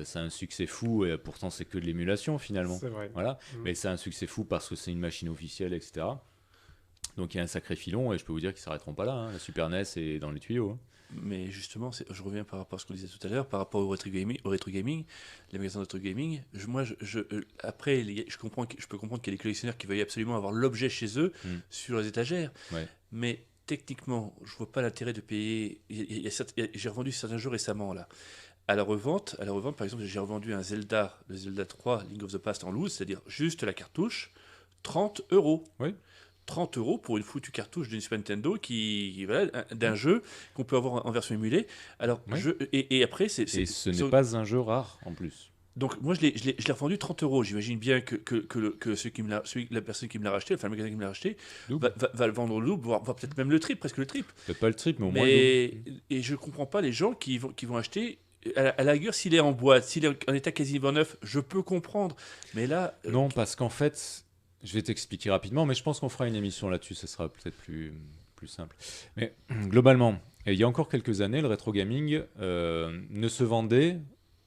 Speaker 1: c'est un succès fou, et pourtant c'est que de l'émulation finalement.
Speaker 3: C'est vrai.
Speaker 1: Voilà. Mais c'est un succès fou parce que c'est une machine officielle, etc. Donc il y a un sacré filon, et je peux vous dire qu'ils ne s'arrêteront pas là, hein. La Super NES est dans les tuyaux, hein.
Speaker 2: Mais justement, je reviens par rapport à ce qu'on disait tout à l'heure, par rapport au rétro gaming, les magasins de rétro gaming. Après, je peux comprendre qu'il y a des collectionneurs qui veuillent absolument avoir l'objet chez eux sur les étagères.
Speaker 1: Ouais.
Speaker 2: Mais techniquement, je vois pas l'intérêt de payer. J'ai revendu certains jeux récemment là. À la revente, par exemple, j'ai revendu le Zelda 3, Link of the Past en loose, c'est-à-dire juste la cartouche, 30 €.
Speaker 1: Oui.
Speaker 2: 30 € pour une foutue cartouche d'une Super Nintendo d'un jeu qu'on peut avoir en version émulée. Alors, et après,
Speaker 1: et ce n'est pas un jeu rare en plus.
Speaker 2: Donc, moi, je l'ai revendu 30 €. J'imagine bien que la personne qui me l'a racheté, enfin, le magasin qui me l'a racheté, va le vendre au double, voire peut-être même le triple, presque le triple.
Speaker 1: Peut-être pas le triple, mais au moins le double.
Speaker 2: Et je comprends pas les gens qui vont acheter. À la rigueur, s'il est en boîte, s'il est en état quasiment neuf, je peux comprendre. Mais là.
Speaker 1: Non, parce qu'en fait. Je vais t'expliquer rapidement, mais je pense qu'on fera une émission là-dessus, ça sera peut-être plus simple. Mais globalement, il y a encore quelques années, le rétro gaming ne se vendait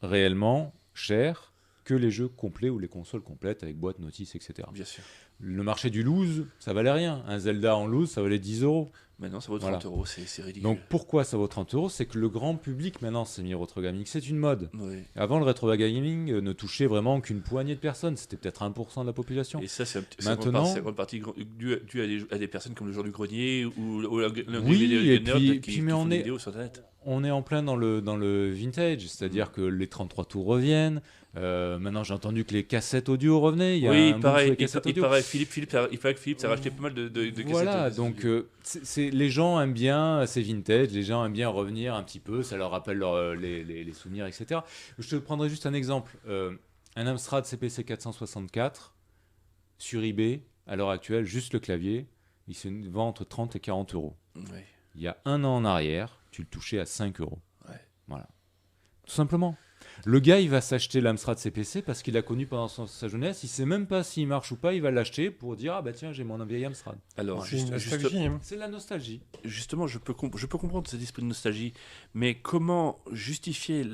Speaker 1: réellement cher que les jeux complets ou les consoles complètes avec boîte, notice, etc.
Speaker 2: Bien sûr.
Speaker 1: Le marché du loose, ça valait rien. Un Zelda en loose, ça valait 10 €.
Speaker 2: Maintenant, ça vaut
Speaker 1: Voilà.
Speaker 2: 30 €, c'est ridicule.
Speaker 1: Donc pourquoi ça vaut 30 euros? C'est que le grand public maintenant s'est mis au rétro gaming. C'est une mode.
Speaker 2: Oui.
Speaker 1: Avant, le rétro gaming ne touchait vraiment qu'une poignée de personnes. C'était peut-être 1% de la population.
Speaker 2: Et ça, c'est
Speaker 1: Maintenant-
Speaker 2: c'est en grande partie dû à des personnes comme le joueur du grenier ou l'un
Speaker 1: Oui, et
Speaker 2: nerds
Speaker 1: puis-
Speaker 2: qui
Speaker 1: mais
Speaker 2: font
Speaker 1: on
Speaker 2: des
Speaker 1: est-
Speaker 2: vidéos sur Internet.
Speaker 1: On est en plein dans le vintage, c'est-à-dire que les 33 tours reviennent. Maintenant, j'ai entendu que les cassettes audio revenaient. Il y a un
Speaker 2: Oui,
Speaker 1: boom
Speaker 2: pareil.
Speaker 1: sur les cassettes audio.
Speaker 2: Il paraît que Philippe, ça a racheté pas mal de cassettes.
Speaker 1: Voilà,
Speaker 2: de-
Speaker 1: donc les gens aiment bien ces vintage, les gens aiment bien revenir un petit peu, ça leur rappelle les souvenirs, etc. Je te prendrai juste un exemple. Un Amstrad CPC 464 sur eBay, à l'heure actuelle, juste le clavier, il se vend entre 30 et 40 euros.
Speaker 2: Ouais.
Speaker 1: Il y a un an en arrière, tu le touchais à 5 euros.
Speaker 2: Ouais.
Speaker 1: Voilà. Tout simplement. Le gars, il va s'acheter l'Amstrad CPC parce qu'il l'a connu pendant sa jeunesse. Il sait même pas s'il marche ou pas. Il va l'acheter pour dire ah bah tiens, j'ai mon vieil Amstrad.
Speaker 2: Alors,
Speaker 3: C'est une nostalgie. Hein.
Speaker 1: C'est la nostalgie.
Speaker 2: justement, je peux comprendre cet esprit de nostalgie, mais comment justifier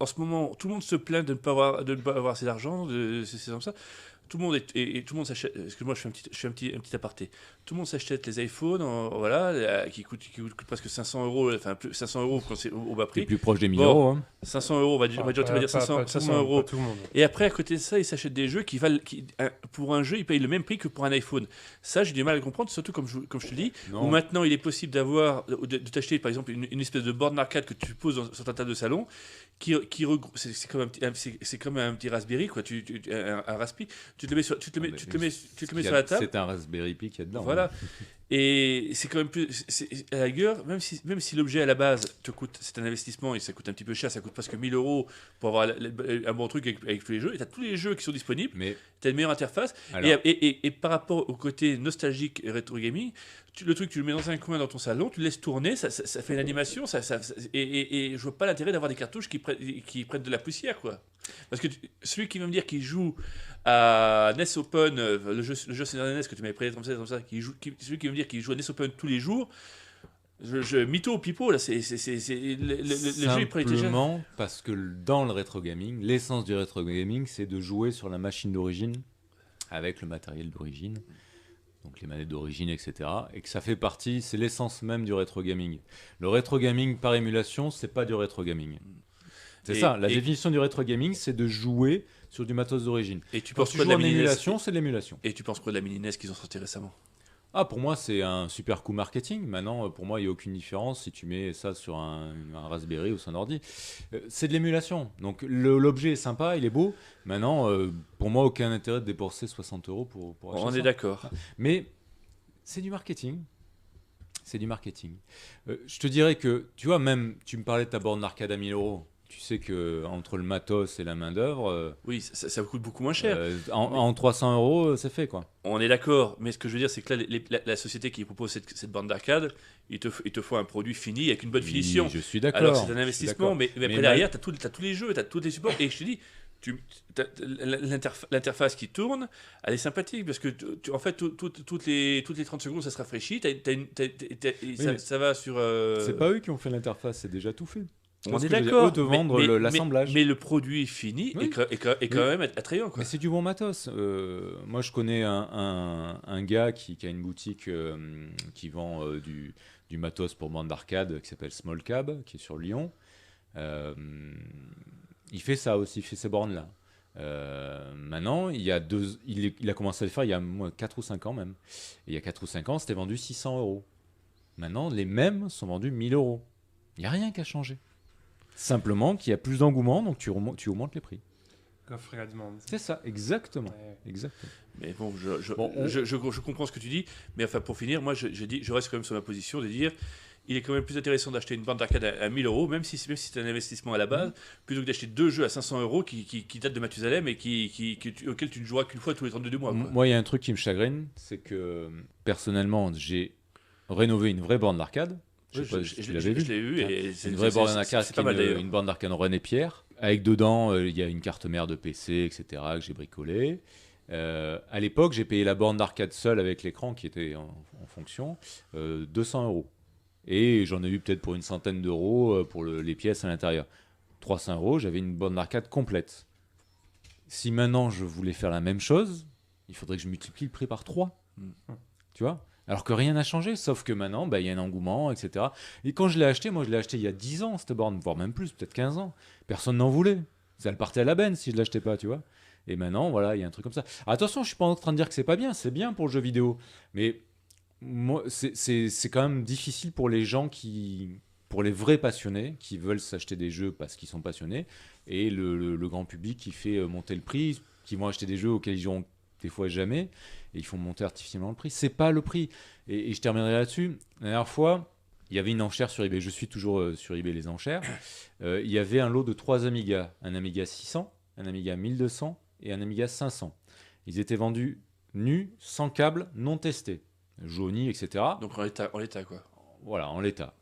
Speaker 2: en ce moment, tout le monde se plaint de ne pas avoir assez d'argent, c'est comme ça. Tout le monde et tout le monde s'achète. Excuse-moi, je fais un petit aparté. Tout le monde s'achète les iPhones, qui coûtent presque 500 €, enfin 500 € quand c'est au bas
Speaker 1: C'est
Speaker 2: prix.
Speaker 1: plus proche des 1000
Speaker 2: Bon.
Speaker 1: euros. Hein.
Speaker 2: 500 €, on va dire 500 €.
Speaker 3: Pas tout le monde.
Speaker 2: Et après, à côté de ça, ils s'achètent des jeux pour un jeu, ils payent le même prix que pour un iPhone. Ça, j'ai du mal à comprendre, surtout comme je te dis, où maintenant il est possible de t'acheter par exemple une espèce de borne d'arcade que tu poses sur ta table de salon, c'est comme un petit Raspberry, quoi. Un Raspi, tu te le mets sur, tu te le mets, tu te le mets, tu te le mets sur la table.
Speaker 1: C'est un Raspberry Pi qu'il y a dedans.
Speaker 2: Voilà.
Speaker 1: hein.
Speaker 2: Et c'est quand même plus. À la rigueur, même si l'objet à la base te coûte, c'est un investissement et ça coûte un petit peu cher, ça coûte presque 1000 € pour avoir un bon truc avec tous les jeux. Et tu as tous les jeux qui sont disponibles,
Speaker 1: Mais
Speaker 2: tu as une meilleure interface.
Speaker 1: alors,
Speaker 2: Et par rapport au côté nostalgique et rétro gaming, le truc, tu le mets dans un coin dans ton salon, tu le laisses tourner, ça fait une animation, et je vois pas l'intérêt d'avoir des cartouches qui prennent de la poussière, quoi. Parce que celui qui va me dire qu'il joue à NES Open, le jeu Seigneur des NES que tu m'avais présenté comme ça, celui qui va me dire qu'il joue à NES Open tous les jours, mytho, pipeau, là, le jeu il prend déjà.
Speaker 1: simplement parce que dans le rétro gaming, l'essence du rétro gaming, c'est de jouer sur la machine d'origine avec le matériel d'origine, donc les manettes d'origine, etc. Et que ça fait partie, c'est l'essence même du rétro gaming. Le rétro gaming par émulation, c'est pas du rétro gaming. C'est ça, la définition du rétro gaming, c'est de jouer sur du matos d'origine.
Speaker 2: Et tu
Speaker 1: Quand
Speaker 2: penses
Speaker 1: tu
Speaker 2: quoi de
Speaker 1: joues
Speaker 2: la
Speaker 1: en
Speaker 2: mini NES?
Speaker 1: émulation, c'est de l'émulation.
Speaker 2: Et tu penses quoi de la mini NES qu'ils ont sorti récemment?
Speaker 1: Ah, pour moi, c'est un super coup marketing. Maintenant, pour moi, il n'y a aucune différence si tu mets ça sur un Raspberry ou sur un ordi. C'est de l'émulation. Donc, l'objet est sympa, il est beau. Maintenant, pour moi, aucun intérêt de dépenser 60 € pour acheter
Speaker 2: On
Speaker 1: ça.
Speaker 2: est d'accord.
Speaker 1: Mais c'est du marketing. C'est du marketing. Je te dirais que, tu vois, même, tu me parlais de ta borne d'arcade à 1000 €. Tu sais que entre le matos et la main-d'œuvre,
Speaker 2: Oui, ça coûte beaucoup moins cher.
Speaker 1: en 300 €, c'est fait, quoi.
Speaker 2: On est d'accord, mais ce que je veux dire, c'est que là, la société qui propose cette bande d'arcade, il te faut un produit fini avec une bonne finition.
Speaker 1: Oui, je suis d'accord.
Speaker 2: Alors c'est un
Speaker 1: je suis
Speaker 2: investissement,
Speaker 1: d'accord.
Speaker 2: mais après
Speaker 1: Mais
Speaker 2: derrière, tu as tous les jeux, tu as tous les supports. Et je te dis, l'interface qui tourne, elle est sympathique parce que en fait, toutes les 30 secondes, ça se rafraîchit.
Speaker 1: mais
Speaker 2: Ça va sur.
Speaker 1: C'est pas eux qui ont fait l'interface, c'est déjà tout fait.
Speaker 2: On est
Speaker 1: Eux
Speaker 2: d'accord.
Speaker 1: te vendre l'assemblage.
Speaker 2: Mais le produit fini
Speaker 1: Oui.
Speaker 2: est quand même attrayant. Quoi.
Speaker 1: Mais c'est du bon matos. Moi, je connais un gars qui a une boutique qui vend du matos pour bande d'arcade qui s'appelle Small Cab, qui est sur Lyon. Il fait ça aussi, il fait ces bornes-là. Maintenant, il a commencé à le faire il y a 4 ou 5 ans même. Et il y a 4 ou 5 ans, c'était vendu 600 €. Maintenant, les mêmes sont vendus 1000 €. Il n'y a rien qui a changé. Simplement qu'il y a plus d'engouement, donc tu augmentes les prix.
Speaker 3: L'offre et la demande.
Speaker 1: C'est ça, exactement.
Speaker 3: Ouais.
Speaker 1: Exactement.
Speaker 2: Mais bon,
Speaker 1: Bon,
Speaker 2: je comprends ce que tu dis, mais enfin pour finir, moi je reste quand même sur ma position de dire il est quand même plus intéressant d'acheter une bande d'arcade à 1000 €, même si c'est un investissement à la base, plutôt que d'acheter 2 jeux à 500 € qui datent de Mathusalem et auxquels tu ne joueras qu'une fois tous les 32 mois. Quoi.
Speaker 1: Moi, il y a un truc qui me chagrine, c'est que personnellement, j'ai rénové une vraie borne d'arcade. Je sais pas si tu l'avais vu.
Speaker 2: Je l'ai vu. Et
Speaker 1: C'est une vraie borne d'arcade,
Speaker 2: c'est pas mal d'ailleurs.
Speaker 1: une borne d'arcade René Pierre, avec dedans, il y a une carte mère de PC, etc., que j'ai bricolée. À l'époque, j'ai payé la borne d'arcade seule avec l'écran qui était en fonction, 200 €. Et j'en ai eu peut-être pour une centaine d'euros pour les pièces à l'intérieur. 300 €, j'avais une borne d'arcade complète. Si maintenant je voulais faire la même chose, il faudrait que je multiplie le prix par 3. Tu vois ? Alors que rien n'a changé, sauf que maintenant, bah, il y a un engouement, etc. Et quand je l'ai acheté, moi je l'ai acheté il y a 10 ans, cette borne, voire même plus, peut-être 15 ans. Personne n'en voulait. Ça le partait à la benne si je l'achetais pas, tu vois. Et maintenant, voilà, il y a un truc comme ça. Attention, je suis pas en train de dire que c'est bien pour le jeu vidéo. Mais moi, c'est quand même difficile pour les gens pour les vrais passionnés, qui veulent s'acheter des jeux parce qu'ils sont passionnés, et le grand public qui fait monter le prix, qui vont acheter des jeux auxquels ils n'auront des fois jamais, et ils font monter artificiellement le prix. C'est pas le prix. Et je terminerai là-dessus. La dernière fois, il y avait une enchère sur eBay. Je suis toujours sur eBay les enchères. Il y avait un lot de 3 Amiga. Un Amiga 600, un Amiga 1200 et un Amiga 500. Ils étaient vendus nus, sans câble, non testés. Jaunis, etc.
Speaker 2: Donc en l'état quoi.
Speaker 1: Voilà, en l'état.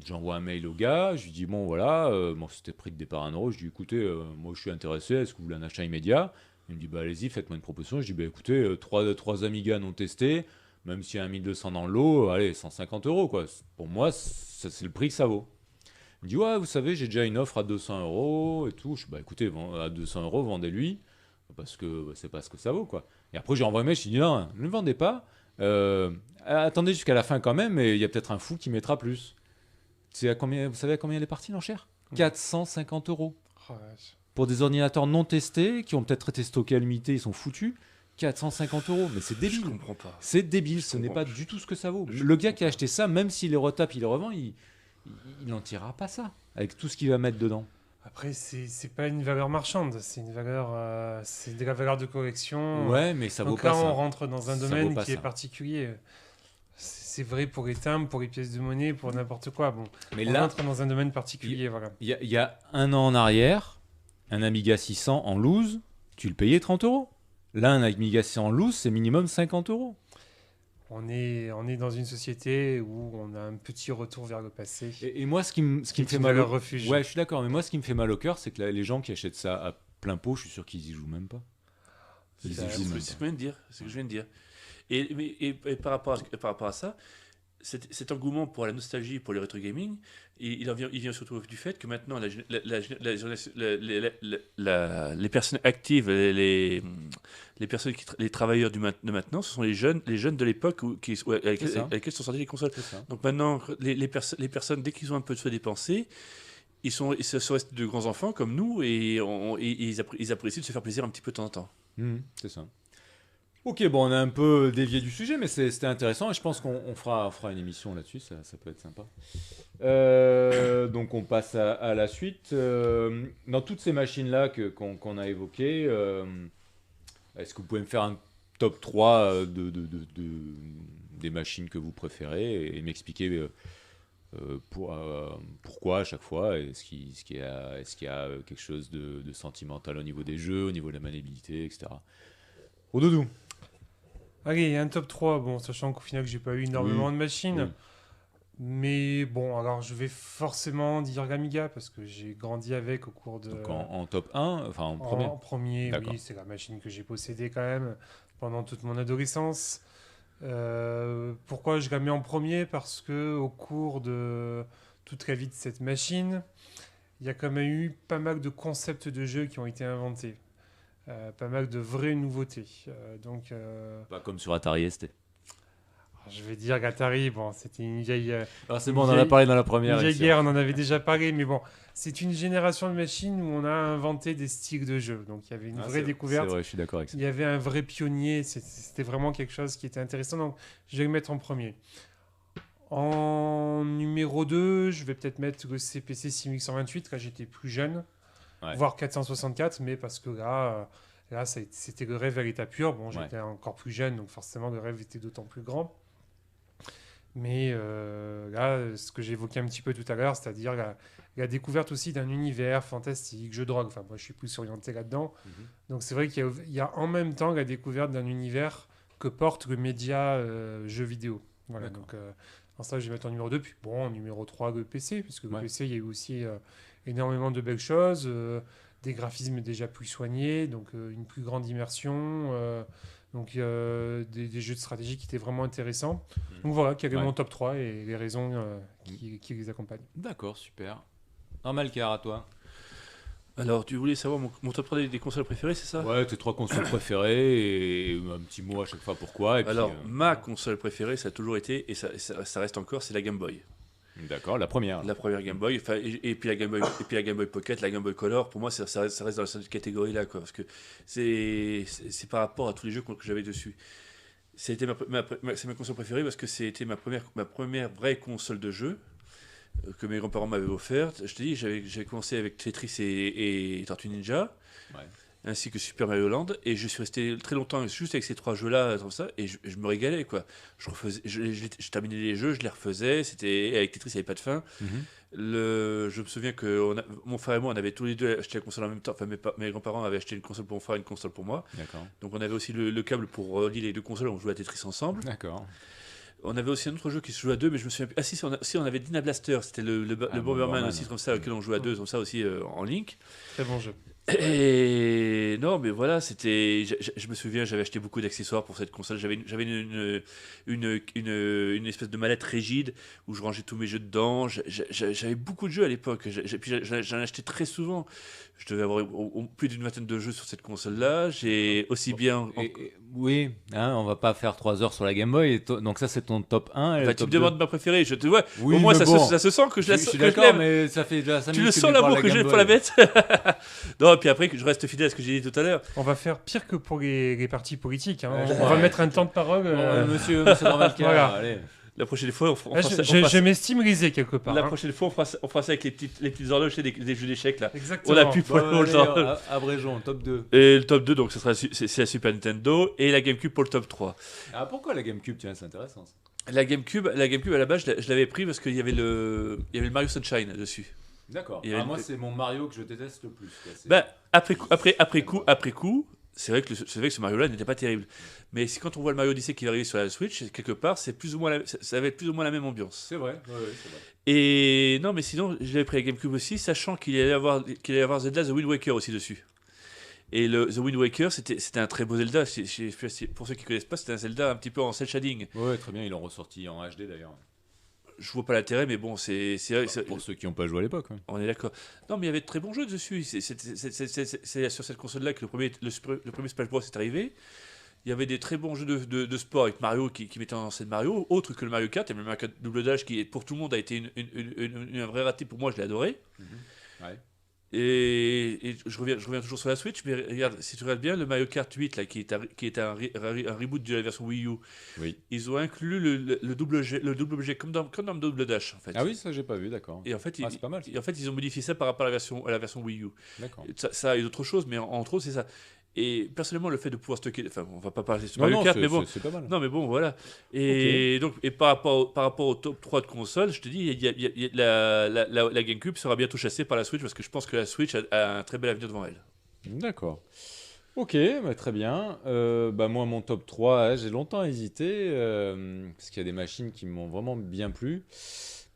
Speaker 1: J'envoie un mail au gars, je lui dis bon voilà, bon, c'était prix de départ 1 euro, je lui dis écoutez, moi je suis intéressé, est-ce que vous voulez un achat immédiat? Il me dit bah allez-y, faites-moi une proposition. Je dis bah écoutez, 3 Amiga non testés, même s'il y a un 1200 dans le lot, allez, 150 euros quoi. Pour moi, c'est le prix que ça vaut. Il me dit ouais, vous savez, j'ai déjà une offre à 200 euros et tout. Je dis bah écoutez, à 200 euros, vendez-lui, parce que c'est pas ce que ça vaut quoi. Et après j'ai envoyé un mail, je lui dis non, ne le vendez pas. Attendez jusqu'à la fin quand même, et il y a peut-être un fou qui mettra plus. Vous savez à combien elle est partie l'enchère? 450 euros.
Speaker 3: Oh, vache.
Speaker 1: Pour des ordinateurs non testés, qui ont peut-être été stockés à l'unité, ils sont foutus. 450 euros, mais c'est
Speaker 2: Je
Speaker 1: débile.
Speaker 2: comprends pas.
Speaker 1: C'est débile, ce n'est
Speaker 2: comprends.
Speaker 1: pas du tout ce que ça vaut.
Speaker 2: Je
Speaker 1: Le gars qui a
Speaker 2: comprends
Speaker 1: acheté ça, même s'il les retape, il les revend, il n'en tirera pas ça, avec tout ce qu'il va mettre dedans.
Speaker 3: Après, c'est pas une valeur marchande, c'est une valeur, c'est de la valeur de collection.
Speaker 1: Ouais, mais ça vaut
Speaker 3: Donc
Speaker 1: pas
Speaker 3: là,
Speaker 1: ça.
Speaker 3: on rentre dans un
Speaker 1: Ça
Speaker 3: domaine
Speaker 1: vaut pas
Speaker 3: qui est
Speaker 1: ça.
Speaker 3: particulier. C'est vrai pour les timbres, pour les pièces de monnaie, pour n'importe quoi. Bon,
Speaker 1: Mais
Speaker 3: on
Speaker 1: là,
Speaker 3: entre dans un domaine particulier, voilà.
Speaker 1: il y a 1 an en arrière, un Amiga 600 en loose, tu le payais 30 euros. Là, un Amiga 600 en loose, c'est minimum 50 euros.
Speaker 3: On est dans une société où on a un petit retour vers le passé.
Speaker 1: Et moi, ce qui me
Speaker 3: C'est
Speaker 1: fait
Speaker 3: une
Speaker 1: mal
Speaker 3: valeur
Speaker 1: au...
Speaker 3: refuge.
Speaker 1: Ouais, je suis d'accord, mais moi, ce qui me fait mal au cœur, c'est que les gens qui achètent ça à plein pot, je suis sûr qu'ils y jouent même pas. Ils y
Speaker 3: ça,
Speaker 1: jouent
Speaker 2: C'est
Speaker 1: même
Speaker 2: ce
Speaker 1: pas.
Speaker 2: que je viens de dire. C'est ce que je viens de dire. Et par rapport à ça, cet engouement pour la nostalgie, pour le rétro gaming, il vient surtout du fait que maintenant les personnes actives, les personnes les travailleurs de maintenant, ce sont les jeunes de l'époque avec
Speaker 1: C'est ça.
Speaker 2: lesquels sont sorties les consoles.
Speaker 1: C'est ça.
Speaker 2: Donc maintenant, les personnes, dès qu'ils ont un peu de sous dépensés, ils sont restés de grands enfants comme nous et ils apprécient de se faire plaisir un petit peu de temps en temps.
Speaker 1: C'est ça. Ok, bon, on a un peu dévié du sujet, mais c'était intéressant et je pense qu'on fera une émission là-dessus, ça peut être sympa. Donc on passe à la suite. Dans toutes ces machines-là qu'on a évoquées, est-ce que vous pouvez me faire un top 3 des machines que vous préférez et m'expliquer pourquoi à chaque fois? Est-ce qu'il y a quelque chose de sentimental au niveau des jeux, au niveau de la maniabilité, etc. Au doudou.
Speaker 3: Allez, un top 3, bon, sachant qu'au final, j'ai pas eu énormément de machines.
Speaker 1: Oui.
Speaker 3: Mais bon, alors je vais forcément dire l'Amiga parce que j'ai grandi avec au cours de.
Speaker 1: Donc en top 1, enfin en premier.
Speaker 3: En premier,
Speaker 1: D'accord.
Speaker 3: oui, c'est la machine que j'ai possédée quand même pendant toute mon adolescence. Pourquoi je la mets en premier? Parce que au cours de toute la vie de cette machine, il y a quand même eu pas mal de concepts de jeux qui ont été inventés. Pas mal de vraies nouveautés.
Speaker 1: Pas comme sur Atari ST.
Speaker 3: Je vais dire l'Atari, bon, c'était une vieille.
Speaker 1: Alors c'est bon, on en a parlé dans la première
Speaker 3: Une vieille
Speaker 1: émission.
Speaker 3: guerre, on en avait déjà parlé, mais bon, c'est une génération de machines où on a inventé des styles de jeu. Donc il y avait une vraie découverte.
Speaker 1: C'est vrai, je suis d'accord avec ça.
Speaker 3: Il y avait un vrai pionnier, c'était vraiment quelque chose qui était intéressant. Donc je vais le mettre en premier. En numéro 2, je vais peut-être mettre le CPC 6128, quand j'étais plus jeune,
Speaker 1: Ouais.
Speaker 3: voire 464, mais parce que là c'était le rêve à l'état pur. Bon, j'étais encore plus jeune, donc forcément le rêve était d'autant plus grand. Mais là, ce que j'évoquais un petit peu tout à l'heure, c'est-à-dire la découverte aussi d'un univers fantastique, jeu de drogue. Enfin, moi, je suis plus orienté là-dedans. Donc, c'est vrai qu'il y a en même temps la découverte d'un univers que porte le média jeu vidéo. Voilà,
Speaker 1: D'accord.
Speaker 3: donc en ça, je vais mettre en numéro 2. Puis bon, en numéro 3, le PC, puisque le PC, il y a eu aussi énormément de belles choses, des graphismes déjà plus soignés, donc une plus grande immersion. Donc des jeux de stratégie qui étaient vraiment intéressants. Donc voilà, qui avait mon top 3 et les raisons qui les accompagnent.
Speaker 1: D'accord, super. Normal car à toi.
Speaker 2: Alors, tu voulais savoir mon top 3 des consoles préférées, c'est ça?
Speaker 1: Ouais, tes 3 consoles préférées et un petit mot à chaque fois pourquoi. Et
Speaker 2: Alors,
Speaker 1: puis,
Speaker 2: ma console préférée, ça a toujours été, et ça reste encore, c'est la Game Boy.
Speaker 1: d'accord, la première.
Speaker 2: La première Game Boy, enfin, et puis la Game Boy, et puis la Game Boy Pocket, la Game Boy Color, pour moi, ça reste dans cette catégorie-là, quoi, parce que c'est par rapport à tous les jeux que j'avais dessus. C'était c'est ma console préférée parce que c'était ma première vraie console de jeu que mes grands-parents m'avaient offerte. Je te dis, j'ai commencé avec Tetris et Tortue Ninja,
Speaker 1: Ouais.
Speaker 2: ainsi que Super Mario Land, et je suis resté très longtemps juste avec ces trois jeux-là, comme ça, et je me régalais, quoi. Je terminais les jeux, je les refaisais, avec Tetris, il n'y avait pas de fin.
Speaker 1: Mhm.
Speaker 2: Je me souviens que mon frère et moi, on avait tous les deux acheté la console en même temps, enfin mes grands-parents avaient acheté une console pour mon frère et une console pour moi,
Speaker 1: D'accord.
Speaker 2: donc on avait aussi le câble pour relier les deux consoles, on jouait à Tetris ensemble.
Speaker 1: D'accord.
Speaker 2: On avait aussi un autre jeu qui se jouait à deux, mais je me souviens plus. Ah si, on avait Dyna Blaster, c'était le Bomberman
Speaker 1: Bomberman.
Speaker 2: aussi, comme ça, auquel on jouait à deux, comme ça aussi, en link.
Speaker 3: Très bon jeu.
Speaker 2: Et non, mais voilà, c'était. Je me souviens, j'avais acheté beaucoup d'accessoires pour cette console. J'avais une espèce de mallette rigide où je rangeais tous mes jeux dedans. J'avais beaucoup de jeux à l'époque. Puis j'en achetais très souvent. Je devais avoir plus d'une vingtaine de jeux sur cette console-là. J'ai aussi bien.
Speaker 1: Oui, hein, on va pas faire 3 heures sur la Game Boy. Donc ça, c'est ton top 1. Et
Speaker 2: Enfin,
Speaker 1: le
Speaker 2: tu
Speaker 1: top
Speaker 2: me
Speaker 1: 2.
Speaker 2: demandes ma préférée. Je te vois.
Speaker 1: Oui,
Speaker 2: Au moins,
Speaker 1: mais
Speaker 2: ça,
Speaker 1: bon.
Speaker 2: ça se sent que je la
Speaker 1: Je suis
Speaker 2: que je
Speaker 1: d'accord,
Speaker 2: l'aime.
Speaker 1: mais ça fait déjà 5
Speaker 2: Tu le
Speaker 1: minutes
Speaker 2: sens
Speaker 1: que tu parles
Speaker 2: l'amour
Speaker 1: de
Speaker 2: que
Speaker 1: la
Speaker 2: j'ai
Speaker 1: Game
Speaker 2: pour la
Speaker 1: Boy.
Speaker 2: bête. Non, et puis après, je reste fidèle à ce que j'ai dit tout à l'heure.
Speaker 3: On va faire pire que pour les partis politiques. Hein.
Speaker 1: Ouais,
Speaker 3: On va mettre un temps de parole.
Speaker 1: Monsieur Dorvalca,
Speaker 3: Voilà.
Speaker 1: allez.
Speaker 2: La prochaine fois, on fera ça.
Speaker 3: Je m'estime risé quelque part.
Speaker 2: La
Speaker 3: hein.
Speaker 2: prochaine fois, on fera ça avec les petites horloges des jeux d'échecs là.
Speaker 3: Exactement.
Speaker 2: On a pu
Speaker 1: Bon, allez,
Speaker 2: le
Speaker 1: abrégeons, top 2.
Speaker 2: Et le top 2, donc c'est la Super Nintendo et la GameCube pour le top 3.
Speaker 1: Ah, pourquoi la GameCube? Tiens, c'est intéressant. Ça.
Speaker 2: La GameCube à la base, je l'avais pris parce qu'il y avait le Mario Sunshine dessus.
Speaker 1: D'accord.
Speaker 2: Il y avait
Speaker 1: Moi, c'est mon Mario que je déteste le plus. Quoi.
Speaker 2: Ben, après coup, c'est vrai que ce Mario-là n'était pas terrible. Mais quand on voit le Mario Odyssey qui va arriver sur la Switch, quelque part, ça va être plus ou moins la même ambiance.
Speaker 1: C'est vrai, ouais, c'est vrai.
Speaker 2: Et non, mais sinon, je l'avais pris la GameCube aussi, sachant qu'il allait y avoir Zelda The Wind Waker aussi dessus. Et The Wind Waker, c'était un très beau Zelda. Pour ceux qui ne connaissent pas, c'était un Zelda un petit peu en cel shading.
Speaker 1: Ouais, très bien, ils l'ont ressorti en HD d'ailleurs.
Speaker 2: Je vois pas l'intérêt, mais bon, c'est vrai.
Speaker 1: Pour ceux qui n'ont pas joué à l'époque. Ouais.
Speaker 2: On est d'accord. Non, mais il y avait de très bons jeux dessus. C'est sur cette console-là que le premier Smash Bros est arrivé. Il y avait des très bons jeux de sport avec Mario qui mettait en scène Mario, autre que le Mario Kart. Et le Mario Kart Double Dash qui, pour tout le monde, a été un vrai raté. Pour moi, je l'ai adoré.
Speaker 1: Ouais.
Speaker 2: Et je reviens toujours sur la Switch, mais regarde, si tu regardes bien, le Mario Kart 8, là, qui est un reboot de la version Wii U,
Speaker 1: Oui.
Speaker 2: ils ont inclus le double jet comme dans le Double Dash, en fait.
Speaker 1: Ah oui, ça, j'ai pas vu, d'accord.
Speaker 2: Et en fait,
Speaker 1: c'est pas mal. Ça.
Speaker 2: en fait, ils ont modifié ça par rapport à la version Wii U.
Speaker 1: D'accord.
Speaker 2: Ça et d'autres choses, mais entre autres, c'est ça. Et personnellement, le fait de pouvoir stocker, enfin, on va pas parler sur
Speaker 1: Non,
Speaker 2: Mario
Speaker 1: non,
Speaker 2: Kart, mais bon,
Speaker 1: c'est pas mal.
Speaker 2: non, mais bon, voilà. Et donc, par rapport au top 3 de consoles, je te dis, la GameCube sera bientôt chassée par la Switch parce que je pense que la Switch a un très bel avenir devant elle.
Speaker 1: D'accord. Ok, bah, très bien. Moi, mon top 3, j'ai longtemps hésité parce qu'il y a des machines qui m'ont vraiment bien plu.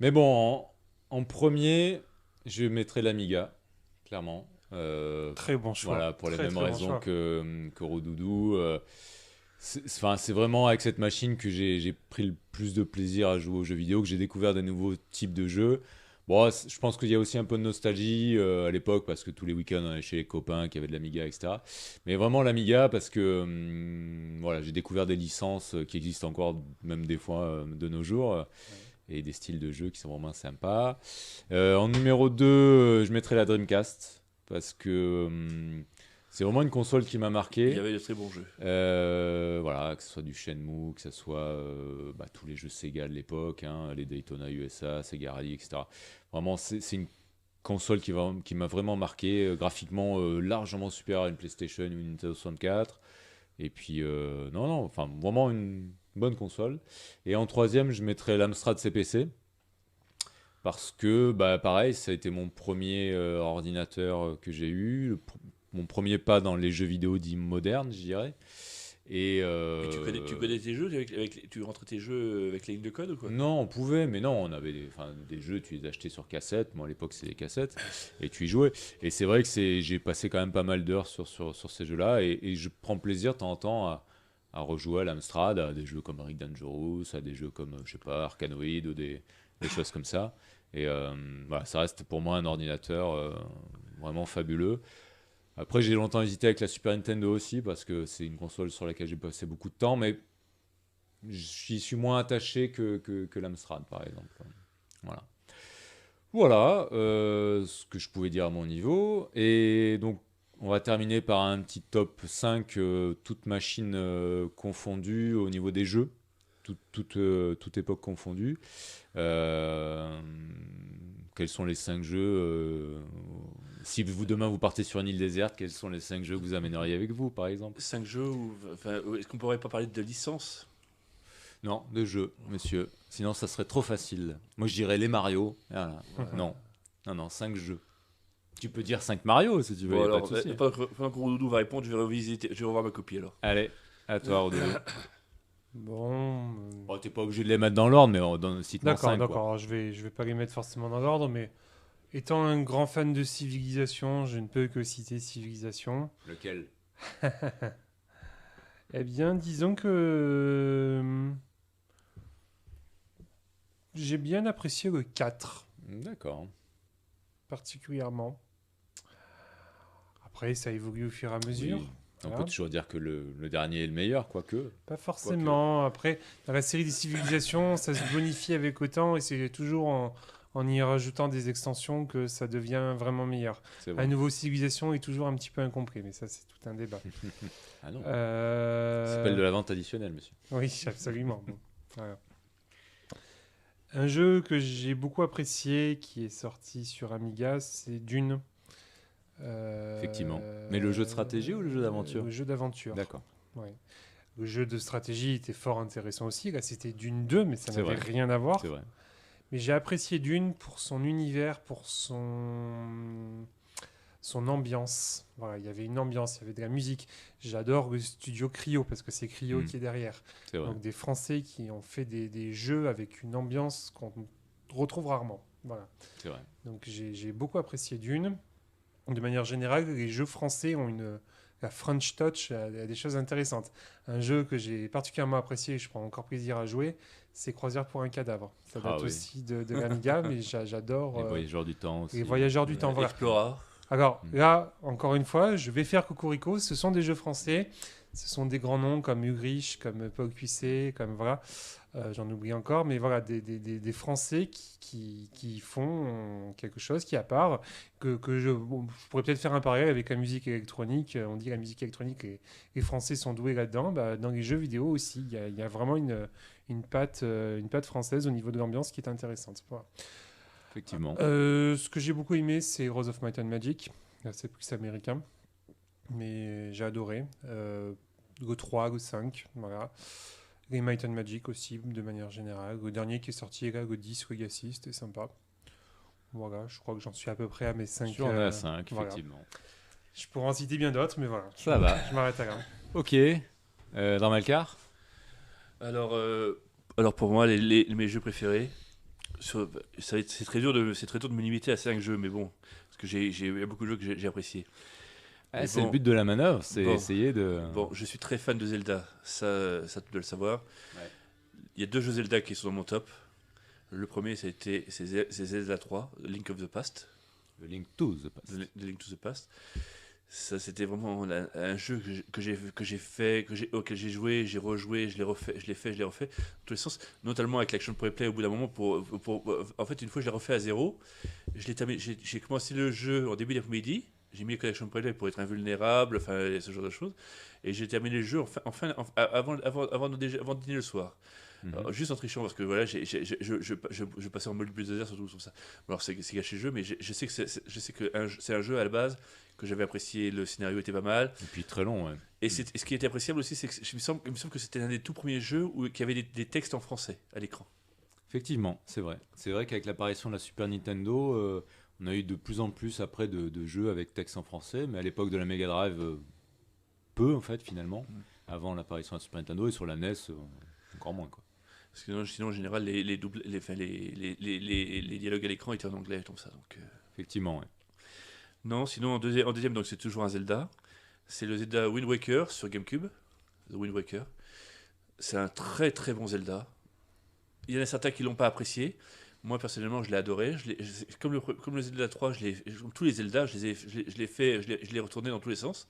Speaker 1: Mais bon, en premier, je mettrai l'Amiga, clairement.
Speaker 3: Très bon choix.
Speaker 1: Voilà, pour les
Speaker 3: Très,
Speaker 1: mêmes
Speaker 3: très bon
Speaker 1: raisons
Speaker 3: choix.
Speaker 1: que Rodoudou. C'est vraiment avec cette machine que j'ai pris le plus de plaisir à jouer aux jeux vidéo, que j'ai découvert des nouveaux types de jeux. Bon, je pense qu'il y a aussi un peu de nostalgie à l'époque, parce que tous les week-ends, on allait chez les copains qui avaient de l'Amiga, etc. Mais vraiment l'Amiga, parce que voilà, j'ai découvert des licences qui existent encore, même des fois de nos jours, et des styles de jeux qui sont vraiment sympas. En numéro 2, je mettrai la Dreamcast, parce que c'est vraiment une console qui m'a marqué.
Speaker 2: Il y avait de très bons jeux.
Speaker 1: Voilà, que ce soit du Shenmue, que ce soit tous les jeux Sega de l'époque, hein, les Daytona USA, Sega Rally, etc. Vraiment, c'est une console qui m'a vraiment marqué, graphiquement largement supérieure à une PlayStation ou une Nintendo 64. Et puis, enfin, vraiment une bonne console. Et en troisième, je mettrais l'Amstrad CPC. Parce que, pareil, ça a été mon premier ordinateur que j'ai eu, mon premier pas dans les jeux vidéo dits modernes, je dirais. Et
Speaker 2: tu connais tes jeux tu rentrais tes jeux avec la ligne de code ou quoi?
Speaker 1: Non, on pouvait, mais non, on avait des jeux, tu les achetais sur cassette. Moi, à l'époque, c'est des cassettes, et tu y jouais. Et c'est vrai que j'ai passé quand même pas mal d'heures sur ces jeux-là, et je prends plaisir de temps en temps à rejouer à l'Amstrad, à des jeux comme Rick Dangerous, à des jeux comme, je sais pas, Arkanoid, ou des choses comme ça. Et voilà, ça reste pour moi un ordinateur vraiment fabuleux. Après, j'ai longtemps hésité avec la Super Nintendo aussi, parce que c'est une console sur laquelle j'ai passé beaucoup de temps, mais j'y suis moins attaché que l'Amstrad, par exemple. Voilà. Voilà ce que je pouvais dire à mon niveau. Et donc, on va terminer par un petit top 5, toutes machines confondues au niveau des jeux, toute époque confondue. Euh, Quels sont les 5 jeux si vous demain vous partez sur une île déserte, quels sont les 5 jeux que vous amèneriez avec vous, par exemple?
Speaker 2: 5 jeux, est-ce qu'on pourrait pas parler de licence?
Speaker 1: Non, de jeux, monsieur. Sinon, ça serait trop facile. Moi, je dirais les Mario. Voilà. Non, non, 5 jeux. Tu peux dire 5 Mario si tu veux,
Speaker 2: Bon,
Speaker 1: y a pas
Speaker 2: alors,
Speaker 1: de souci.
Speaker 2: pendant que Rodoudou va répondre, je vais revoir ma copie alors.
Speaker 1: Allez, à toi, Rodolphe.
Speaker 3: Bon.
Speaker 1: Oh, t'es pas obligé de les mettre dans l'ordre, mais cite-moi
Speaker 3: D'accord,
Speaker 1: 5.
Speaker 3: d'accord. Alors, je vais pas les mettre forcément dans l'ordre, mais étant un grand fan de Civilisation, je ne peux que citer Civilisation.
Speaker 1: Lequel?
Speaker 3: Eh bien, disons que j'ai bien apprécié le 4,
Speaker 1: D'accord.
Speaker 3: particulièrement. Après, ça évolue au fur et à mesure.
Speaker 1: Oui. On
Speaker 3: Voilà.
Speaker 1: peut toujours dire que le dernier est le meilleur, quoique.
Speaker 3: Pas forcément. Après, dans la série des civilisations, ça se bonifie avec le temps et c'est toujours en y rajoutant des extensions que ça devient vraiment meilleur.
Speaker 1: C'est
Speaker 3: Un
Speaker 1: vrai.
Speaker 3: nouveau civilisation est toujours un petit peu incompris, mais ça, c'est tout un débat.
Speaker 1: Ah non.
Speaker 3: Euh,
Speaker 1: Ça s'appelle de la vente additionnelle, monsieur.
Speaker 3: Oui, absolument. Bon, voilà. Un jeu que j'ai beaucoup apprécié, qui est sorti sur Amiga, c'est Dune.
Speaker 1: Effectivement. Mais le jeu de stratégie ou le jeu d'aventure?
Speaker 3: Le jeu d'aventure.
Speaker 1: D'accord.
Speaker 3: Ouais. Le jeu de stratégie était fort intéressant aussi. Là, c'était Dune 2, mais ça
Speaker 1: C'est
Speaker 3: n'avait
Speaker 1: vrai.
Speaker 3: rien à voir.
Speaker 1: C'est vrai.
Speaker 3: Mais j'ai apprécié Dune pour son univers, pour son ambiance. Voilà, il y avait une ambiance, il y avait de la musique. J'adore le studio Cryo, parce que c'est Cryo qui est derrière.
Speaker 1: C'est vrai.
Speaker 3: Donc des Français qui ont fait des jeux avec une ambiance qu'on retrouve rarement. Voilà.
Speaker 1: C'est vrai.
Speaker 3: Donc j'ai beaucoup apprécié Dune. De manière générale, les jeux français ont la French Touch a des choses intéressantes. Un jeu que j'ai particulièrement apprécié et je prends encore plaisir à jouer, c'est Croisière pour un cadavre. Ça date
Speaker 1: oui.
Speaker 3: aussi de l'Amiga, mais j'adore
Speaker 1: Les voyageurs du temps aussi.
Speaker 3: les voyageurs du temps. Voilà.
Speaker 2: Explora.
Speaker 3: Alors là, encore une fois, je vais faire Cocorico. Ce sont des jeux français. Ce sont des grands noms comme Ugrich, comme Paul Cuisset, comme voilà. J'en oublie encore, mais voilà, des Français qui font quelque chose qui est à part, que je pourrais peut-être faire un parallèle avec la musique électronique. On dit que la musique électronique, les Français sont doués là-dedans. Bah, dans les jeux vidéo aussi, il y a vraiment une patte française au niveau de l'ambiance qui est intéressante. Voilà.
Speaker 1: Effectivement.
Speaker 3: Ce que j'ai beaucoup aimé, c'est Rose of Might and Magic. Là, c'est plus américain, mais j'ai adoré. Go 3, Go 5, voilà. Les Might and Magic aussi, de manière générale. Le dernier qui est sorti, là, Go 10, Legacy, c'était sympa. Voilà, je crois que j'en suis à peu près à mes 5.
Speaker 1: Tu en es à 5,
Speaker 3: voilà.
Speaker 1: effectivement.
Speaker 3: Je pourrais en citer bien d'autres, mais voilà.
Speaker 1: Ça va.
Speaker 3: Je m'arrête à là.
Speaker 1: Ok. Dans Malcar?
Speaker 2: Alors pour moi, mes jeux préférés, c'est très dur de me limiter à 5 jeux, mais bon, parce que il y a beaucoup de jeux que j'ai appréciés. Mais
Speaker 1: C'est
Speaker 2: bon,
Speaker 1: le but de la manœuvre, c'est
Speaker 2: bon.
Speaker 1: essayer de...
Speaker 2: Bon, je suis très fan de Zelda, ça tu dois le savoir.
Speaker 1: Ouais.
Speaker 2: Il y a 2 jeux Zelda qui sont dans mon top. Le premier, c'est Zelda 3, Link of the Past.
Speaker 1: The Link to the Past.
Speaker 2: The Link to the Past. Ça, c'était vraiment un jeu auquel j'ai joué, j'ai rejoué, je l'ai refait, dans tous les sens, notamment avec l'action play au bout d'un moment. En fait, une fois, je l'ai refait à zéro. J'ai commencé le jeu en début d'après-midi. J'ai mis le action play pour être invulnérable, enfin, ce genre de choses. Et j'ai terminé le jeu avant de dîner le soir. Alors, juste en trichant parce que voilà, je passais en mode bulldozer surtout sur ça. Alors c'est gâché le jeu, mais je sais que c'est un jeu à la base que j'avais apprécié, le scénario était pas mal.
Speaker 1: Et puis très long, ouais.
Speaker 2: Et ce qui était appréciable aussi, c'est que il me semble que c'était l'un des tout premiers jeux qui avait des textes en français à l'écran.
Speaker 1: Effectivement, c'est vrai. C'est vrai qu'avec l'apparition de la Super Nintendo, on a eu de plus en plus après de jeux avec texte en français, mais à l'époque de la Mega Drive, peu en fait finalement, avant l'apparition de la Super Nintendo, et sur la NES, encore moins quoi.
Speaker 2: Parce que sinon en général, les dialogues à l'écran étaient en anglais, comme ça. Donc,
Speaker 1: Effectivement, ouais.
Speaker 2: Non, sinon en deuxième, donc c'est toujours un Zelda. C'est le Zelda Wind Waker sur GameCube. The Wind Waker. C'est un très très bon Zelda. Il y en a certains qui l'ont pas apprécié. Moi, personnellement, je l'ai adoré. Comme le Zelda 3, comme tous les Zelda, je l'ai retourné dans tous les sens.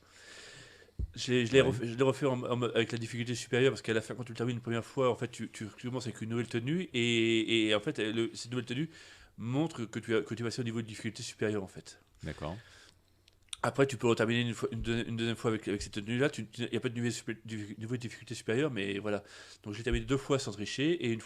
Speaker 1: Ouais.
Speaker 2: Je l'ai refait avec la difficulté supérieure parce qu'à la fin, quand tu le termines une première fois, en fait, tu commences avec une nouvelle tenue et en fait, cette nouvelle tenue montre que tu vas passer au niveau de difficulté supérieure en fait.
Speaker 1: D'accord.
Speaker 2: Après, tu peux reterminer une deuxième fois avec cette tenue-là. Il n'y a pas de niveau de difficulté supérieur, mais voilà. Donc, je l'ai terminé 2 fois sans tricher et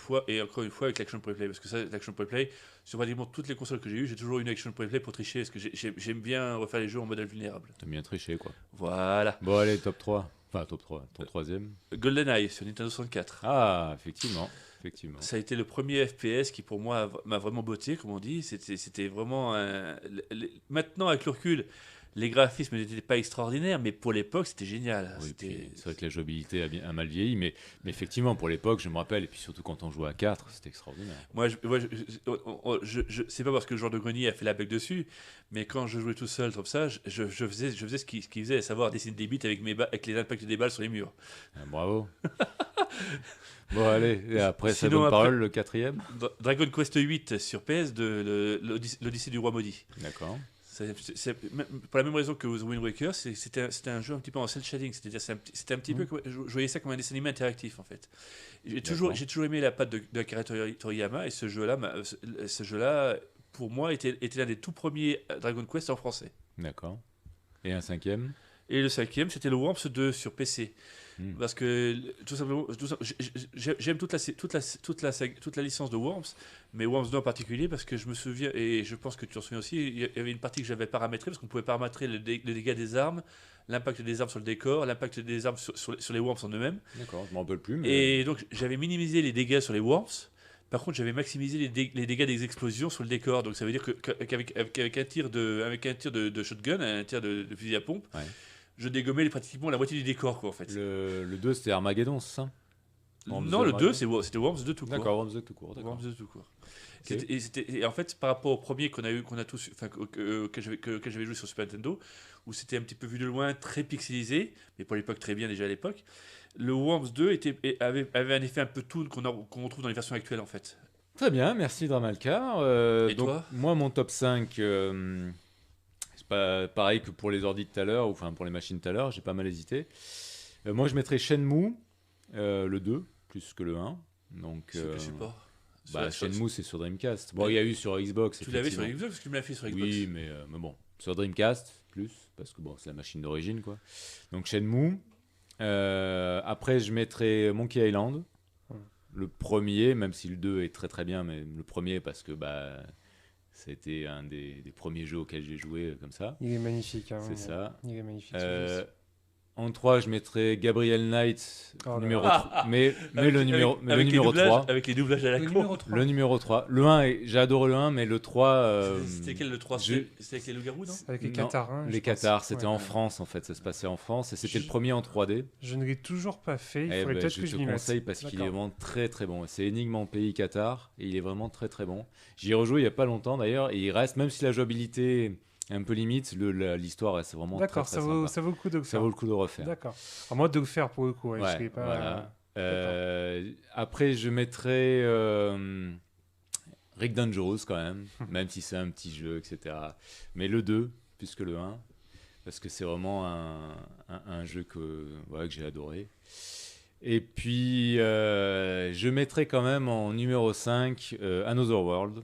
Speaker 2: encore une fois avec l'Action Point Play. Parce que ça, l'Action Point Play, sur pratiquement toutes les consoles que j'ai eues, j'ai toujours eu une Action Point Play pour tricher parce que j'aime bien refaire les jeux en mode vulnérable.
Speaker 1: T'as bien triché, quoi.
Speaker 2: Voilà.
Speaker 1: Bon, allez, top 3. Enfin, top 3. Ton troisième.
Speaker 2: GoldenEye sur Nintendo 64.
Speaker 1: Ah, effectivement. Effectivement.
Speaker 2: Ça a été le premier FPS qui, pour moi, m'a vraiment botté, comme on dit. C'était vraiment maintenant, avec le recul, les graphismes n'étaient pas extraordinaires, mais pour l'époque, c'était génial.
Speaker 1: Oui, puis c'est vrai que la jouabilité a mal vieilli, mais effectivement, pour l'époque, je me rappelle, et puis surtout quand on jouait à 4, c'était extraordinaire.
Speaker 2: C'est pas parce que le joueur de grenier a fait la bec dessus, mais quand je jouais tout seul comme ça, je faisais ce qu'il faisait, à savoir dessiner des bits avec les impacts des balles sur les murs.
Speaker 1: Ah, bravo. Bon, allez, et après, ça
Speaker 2: Sinon,
Speaker 1: bonne
Speaker 2: après-
Speaker 1: parole, le quatrième.
Speaker 2: Dragon Quest 8 sur PS, l'Odyssée du Roi Maudit.
Speaker 1: D'accord.
Speaker 2: Pour la même raison que Wind Waker, c'était un jeu un petit peu en cell shading, c'est-à-dire c'était un petit peu, je voyais ça comme un dessin animé interactif en fait. J'ai toujours aimé la patte de Akira Toriyama et ce jeu-là, pour moi, était l'un des tout premiers Dragon Quest en français.
Speaker 1: D'accord. Et un cinquième.
Speaker 2: Et le cinquième, c'était le Worms 2 sur PC.
Speaker 1: Hmm.
Speaker 2: Parce que, tout simplement, j'aime toute la licence de Worms, mais Worms 2 en particulier, parce que je me souviens, et je pense que tu t'en souviens aussi, il y avait une partie que j'avais paramétrée, parce qu'on pouvait paramétrer le dégât des armes, l'impact des armes sur le décor, l'impact des armes sur les Worms en eux-mêmes.
Speaker 1: D'accord, je m'en rappelle plus. Mais...
Speaker 2: Et donc, j'avais minimisé les dégâts sur les Worms. Par contre, j'avais maximisé les dégâts des explosions sur le décor. Donc, ça veut dire qu'avec un tir de shotgun, un tir de fusil à pompe,
Speaker 1: Ouais.
Speaker 2: je dégommais pratiquement la moitié du décor, quoi, en fait.
Speaker 1: Le 2, c'était Armageddon, c'est ça?
Speaker 2: Non, le 2, c'était Worms 2 tout court.
Speaker 1: D'accord, Worms 2 tout court. D'accord.
Speaker 2: Worms 2 tout court.
Speaker 1: Ok.
Speaker 2: Et en fait, par rapport au premier qu'on a tous, enfin, que j'avais joué sur Super Nintendo, où c'était un petit peu vu de loin, très pixelisé, mais pour l'époque très bien déjà à l'époque, le Worms 2 avait un effet un peu toon qu'on retrouve dans les versions actuelles en fait.
Speaker 1: Très bien, merci Dramalcar.
Speaker 2: Et
Speaker 1: donc,
Speaker 2: toi
Speaker 1: moi, mon top 5, c'est pas pareil que pour les ordi de tout à l'heure, ou enfin pour les machines tout à l'heure, j'ai pas mal hésité. Moi, je mettrais Shenmue, le 2, plus que le 1. Donc,
Speaker 2: Sur quel support
Speaker 1: Shenmue, c'est sur Dreamcast. Bon, il y a eu sur Xbox.
Speaker 2: Tu l'avais sur
Speaker 1: effectivement.
Speaker 2: Xbox parce que tu me l'as fait sur Xbox.
Speaker 1: Oui, mais bon, sur Dreamcast, plus, parce que bon, c'est la machine d'origine, quoi. Donc Shenmue. Après, je mettrais Monkey Island. Le premier, même si le 2 est très très bien, mais le premier parce que c'était un des premiers jeux auxquels j'ai joué comme ça.
Speaker 3: Il est magnifique. Hein,
Speaker 1: C'est ça.
Speaker 3: Il est magnifique. ce jeu.
Speaker 1: En 3, je mettrais Gabriel Knight,
Speaker 3: Oh là
Speaker 1: numéro
Speaker 3: là.
Speaker 1: 3. Mais le numéro 3.
Speaker 2: Avec les doublages à la
Speaker 3: Le
Speaker 2: con.
Speaker 3: numéro 3.
Speaker 1: Le numéro 3. Le 1, j'ai adoré le 1, mais le 3...
Speaker 2: C'était quel le 3
Speaker 1: je-
Speaker 2: C'était avec les loups-garous, non
Speaker 3: Avec les
Speaker 1: non,
Speaker 3: Qatars. hein,
Speaker 1: les
Speaker 3: je pense.
Speaker 1: Qatars, c'était
Speaker 3: Ouais.
Speaker 1: en France en fait, ça se passait en France et c'était
Speaker 3: Je-
Speaker 1: le premier en 3D.
Speaker 3: Je ne l'ai toujours pas fait. Il
Speaker 1: Eh
Speaker 3: faudrait
Speaker 1: ben,
Speaker 3: peut-être
Speaker 1: je
Speaker 3: que je
Speaker 1: te
Speaker 3: m'y mette.
Speaker 1: conseille parce qu'il est
Speaker 3: D'accord.
Speaker 1: vraiment très très bon. C'est Énigme en pays Qatar et il est vraiment très très bon. J'y ai rejoué il y a pas longtemps d'ailleurs et il reste, même si la jouabilité est un peu limite, l'histoire c'est vraiment très
Speaker 3: D'accord,
Speaker 1: très
Speaker 3: ça vaut
Speaker 1: sympa.
Speaker 3: le coup de le
Speaker 1: Ça
Speaker 3: faire.
Speaker 1: vaut le coup de refaire.
Speaker 3: D'accord. Alors moi, de le faire pour le coup. Ouais, je
Speaker 1: Ouais,
Speaker 3: serais pas.
Speaker 1: voilà. Après je mettrais Rick Dangerous quand même si c'est un petit jeu, etc. Mais le 2 plus que le 1 parce que c'est vraiment un jeu que j'ai adoré. Et puis, je mettrai quand même en numéro 5 Another World.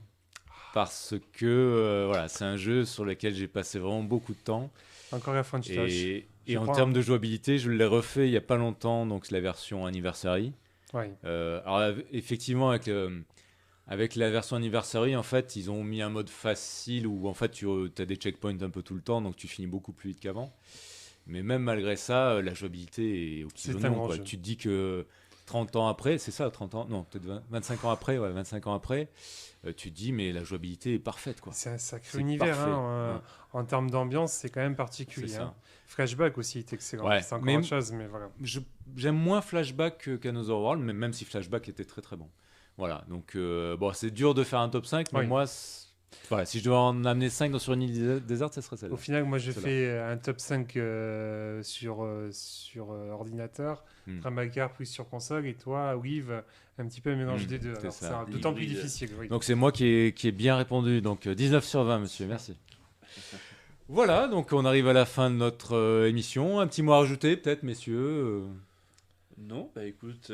Speaker 1: Parce que voilà, c'est un jeu sur lequel j'ai passé vraiment beaucoup de temps.
Speaker 3: Encore la French Touch.
Speaker 1: Et
Speaker 3: Je
Speaker 1: en
Speaker 3: crois.
Speaker 1: termes de jouabilité, je l'ai refait il n'y a pas longtemps, donc c'est la version Anniversary.
Speaker 3: Ouais.
Speaker 1: Alors, effectivement, avec la version Anniversary, en fait, ils ont mis un mode facile où en fait, tu as des checkpoints un peu tout le temps, donc tu finis beaucoup plus vite qu'avant. Mais même malgré ça, la jouabilité est au petit
Speaker 3: C'est un
Speaker 1: oignon,
Speaker 3: grand
Speaker 1: quoi.
Speaker 3: jeu.
Speaker 1: Tu te dis que 30 ans après, c'est ça, 30 ans, non, peut-être 25 ans après, 25 ans après, tu te dis, mais la jouabilité est parfaite, quoi.
Speaker 3: C'est un sacré
Speaker 1: C'est
Speaker 3: univers.
Speaker 1: parfait.
Speaker 3: Hein, en termes d'ambiance, c'est quand même particulier.
Speaker 1: C'est ça.
Speaker 3: Hein. Flashback aussi est excellent.
Speaker 1: Ouais,
Speaker 3: C'est encore
Speaker 1: mais-
Speaker 3: autre chose, mais voilà.
Speaker 1: J'aime moins Flashback qu'Another World, même si Flashback était très très bon. Voilà, donc bon, c'est dur de faire un top 5, mais
Speaker 3: Oui.
Speaker 1: moi, Voilà, si je devais en amener 5 sur une île déserte, ça serait celle-là.
Speaker 3: Au final, moi, je
Speaker 1: C'est
Speaker 3: fais un top 5 sur ordinateur, Tramacar plus sur console, et toi, Weave, un petit peu un mélange des deux.
Speaker 1: c'est
Speaker 3: Alors,
Speaker 1: ça.
Speaker 3: c'est d'autant plus
Speaker 2: Hybride.
Speaker 3: difficile. Oui.
Speaker 1: Donc c'est moi qui ai bien répondu. Donc 19 sur 20, monsieur. Merci. Voilà, donc on arrive à la fin de notre émission. Un petit mot à rajouter, peut-être, messieurs.
Speaker 2: Non, bah écoute,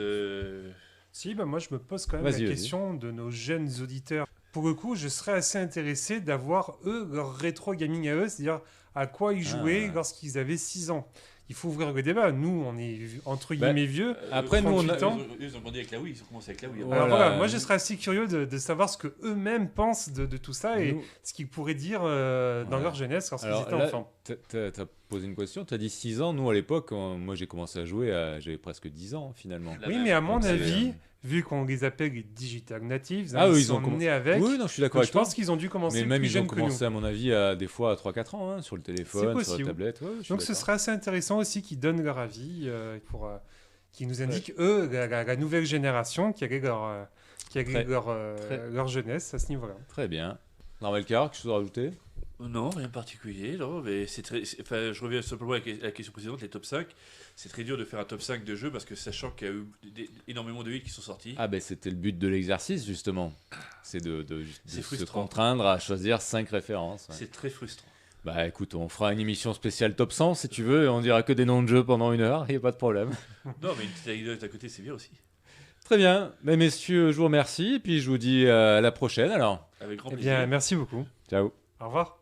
Speaker 3: Si, bah, moi, je me pose quand même
Speaker 1: Vas-y,
Speaker 3: la
Speaker 1: vas-y.
Speaker 3: question de nos jeunes auditeurs. Pour le coup, je serais assez intéressé d'avoir, eux, leur rétro gaming à eux, c'est-à-dire à quoi ils jouaient
Speaker 1: Ah.
Speaker 3: lorsqu'ils avaient 6 ans. Il faut ouvrir le débat. Nous, on est entre
Speaker 1: Bah,
Speaker 3: guillemets vieux.
Speaker 1: Après, nous, on a-
Speaker 3: 38 ans.
Speaker 2: Ils ont grandi avec la Wii, ils ont commencé avec la Wii.
Speaker 1: Ouais.
Speaker 3: Alors
Speaker 1: Voilà.
Speaker 3: voilà, moi je serais assez curieux de savoir ce que eux-mêmes pensent de tout ça et
Speaker 1: Nous-
Speaker 3: ce qu'ils pourraient dire dans
Speaker 1: Ouais.
Speaker 3: leur jeunesse lorsqu'ils
Speaker 1: Alors
Speaker 3: étaient
Speaker 1: là,
Speaker 3: enfants.
Speaker 1: t'as posé une question, t'as dit 6 ans. Nous, à l'époque, moi j'ai commencé à jouer, j'avais presque 10 ans finalement.
Speaker 2: La
Speaker 3: Oui,
Speaker 2: même.
Speaker 3: mais à mon
Speaker 1: Donc, c'est,
Speaker 3: avis, vu qu'on les appelle les digital natives,
Speaker 1: Ah oui, ils
Speaker 3: sont
Speaker 1: ont
Speaker 3: nés avec.
Speaker 1: Oui, non, je suis d'accord
Speaker 3: Donc,
Speaker 1: avec
Speaker 3: je
Speaker 1: toi.
Speaker 3: pense qu'ils ont dû commencer
Speaker 1: Mais même
Speaker 3: plus
Speaker 1: ils ont
Speaker 3: jeunes que nous.
Speaker 1: commencé, à mon avis, des fois à 3-4 ans, hein, sur le téléphone, sur la
Speaker 3: possible.
Speaker 1: tablette. Ouais, je suis
Speaker 3: Donc ce
Speaker 1: d'accord.
Speaker 3: sera assez intéressant aussi qu'ils donnent leur avis qui nous indiquent eux la nouvelle génération qui a
Speaker 1: Très-
Speaker 3: leur jeunesse à ce niveau-là.
Speaker 1: Très bien. Narvelcar, quelque chose à rajouter?
Speaker 2: Non, rien de particulier. Non, mais enfin, je reviens simplement à la question précédente, les top 5. C'est très dur de faire un top 5 de jeux parce que sachant qu'il y a eu énormément de hits qui sont sortis.
Speaker 1: Ah ben c'était le but de l'exercice justement. C'est de
Speaker 2: C'est
Speaker 1: se
Speaker 2: frustrant.
Speaker 1: contraindre à choisir 5 références. Ouais.
Speaker 2: C'est très frustrant.
Speaker 1: Bah écoute, on fera une émission spéciale top 100 si tu veux et on dira que des noms de jeux pendant 1 heure, il n'y a pas de problème.
Speaker 2: Non, mais une petite anecdote à côté, c'est bien aussi.
Speaker 1: Très bien, mais messieurs, je vous remercie et puis je vous dis à la prochaine alors.
Speaker 2: Avec grand
Speaker 3: Eh
Speaker 2: plaisir.
Speaker 3: bien, merci beaucoup.
Speaker 1: Ciao.
Speaker 3: Au revoir.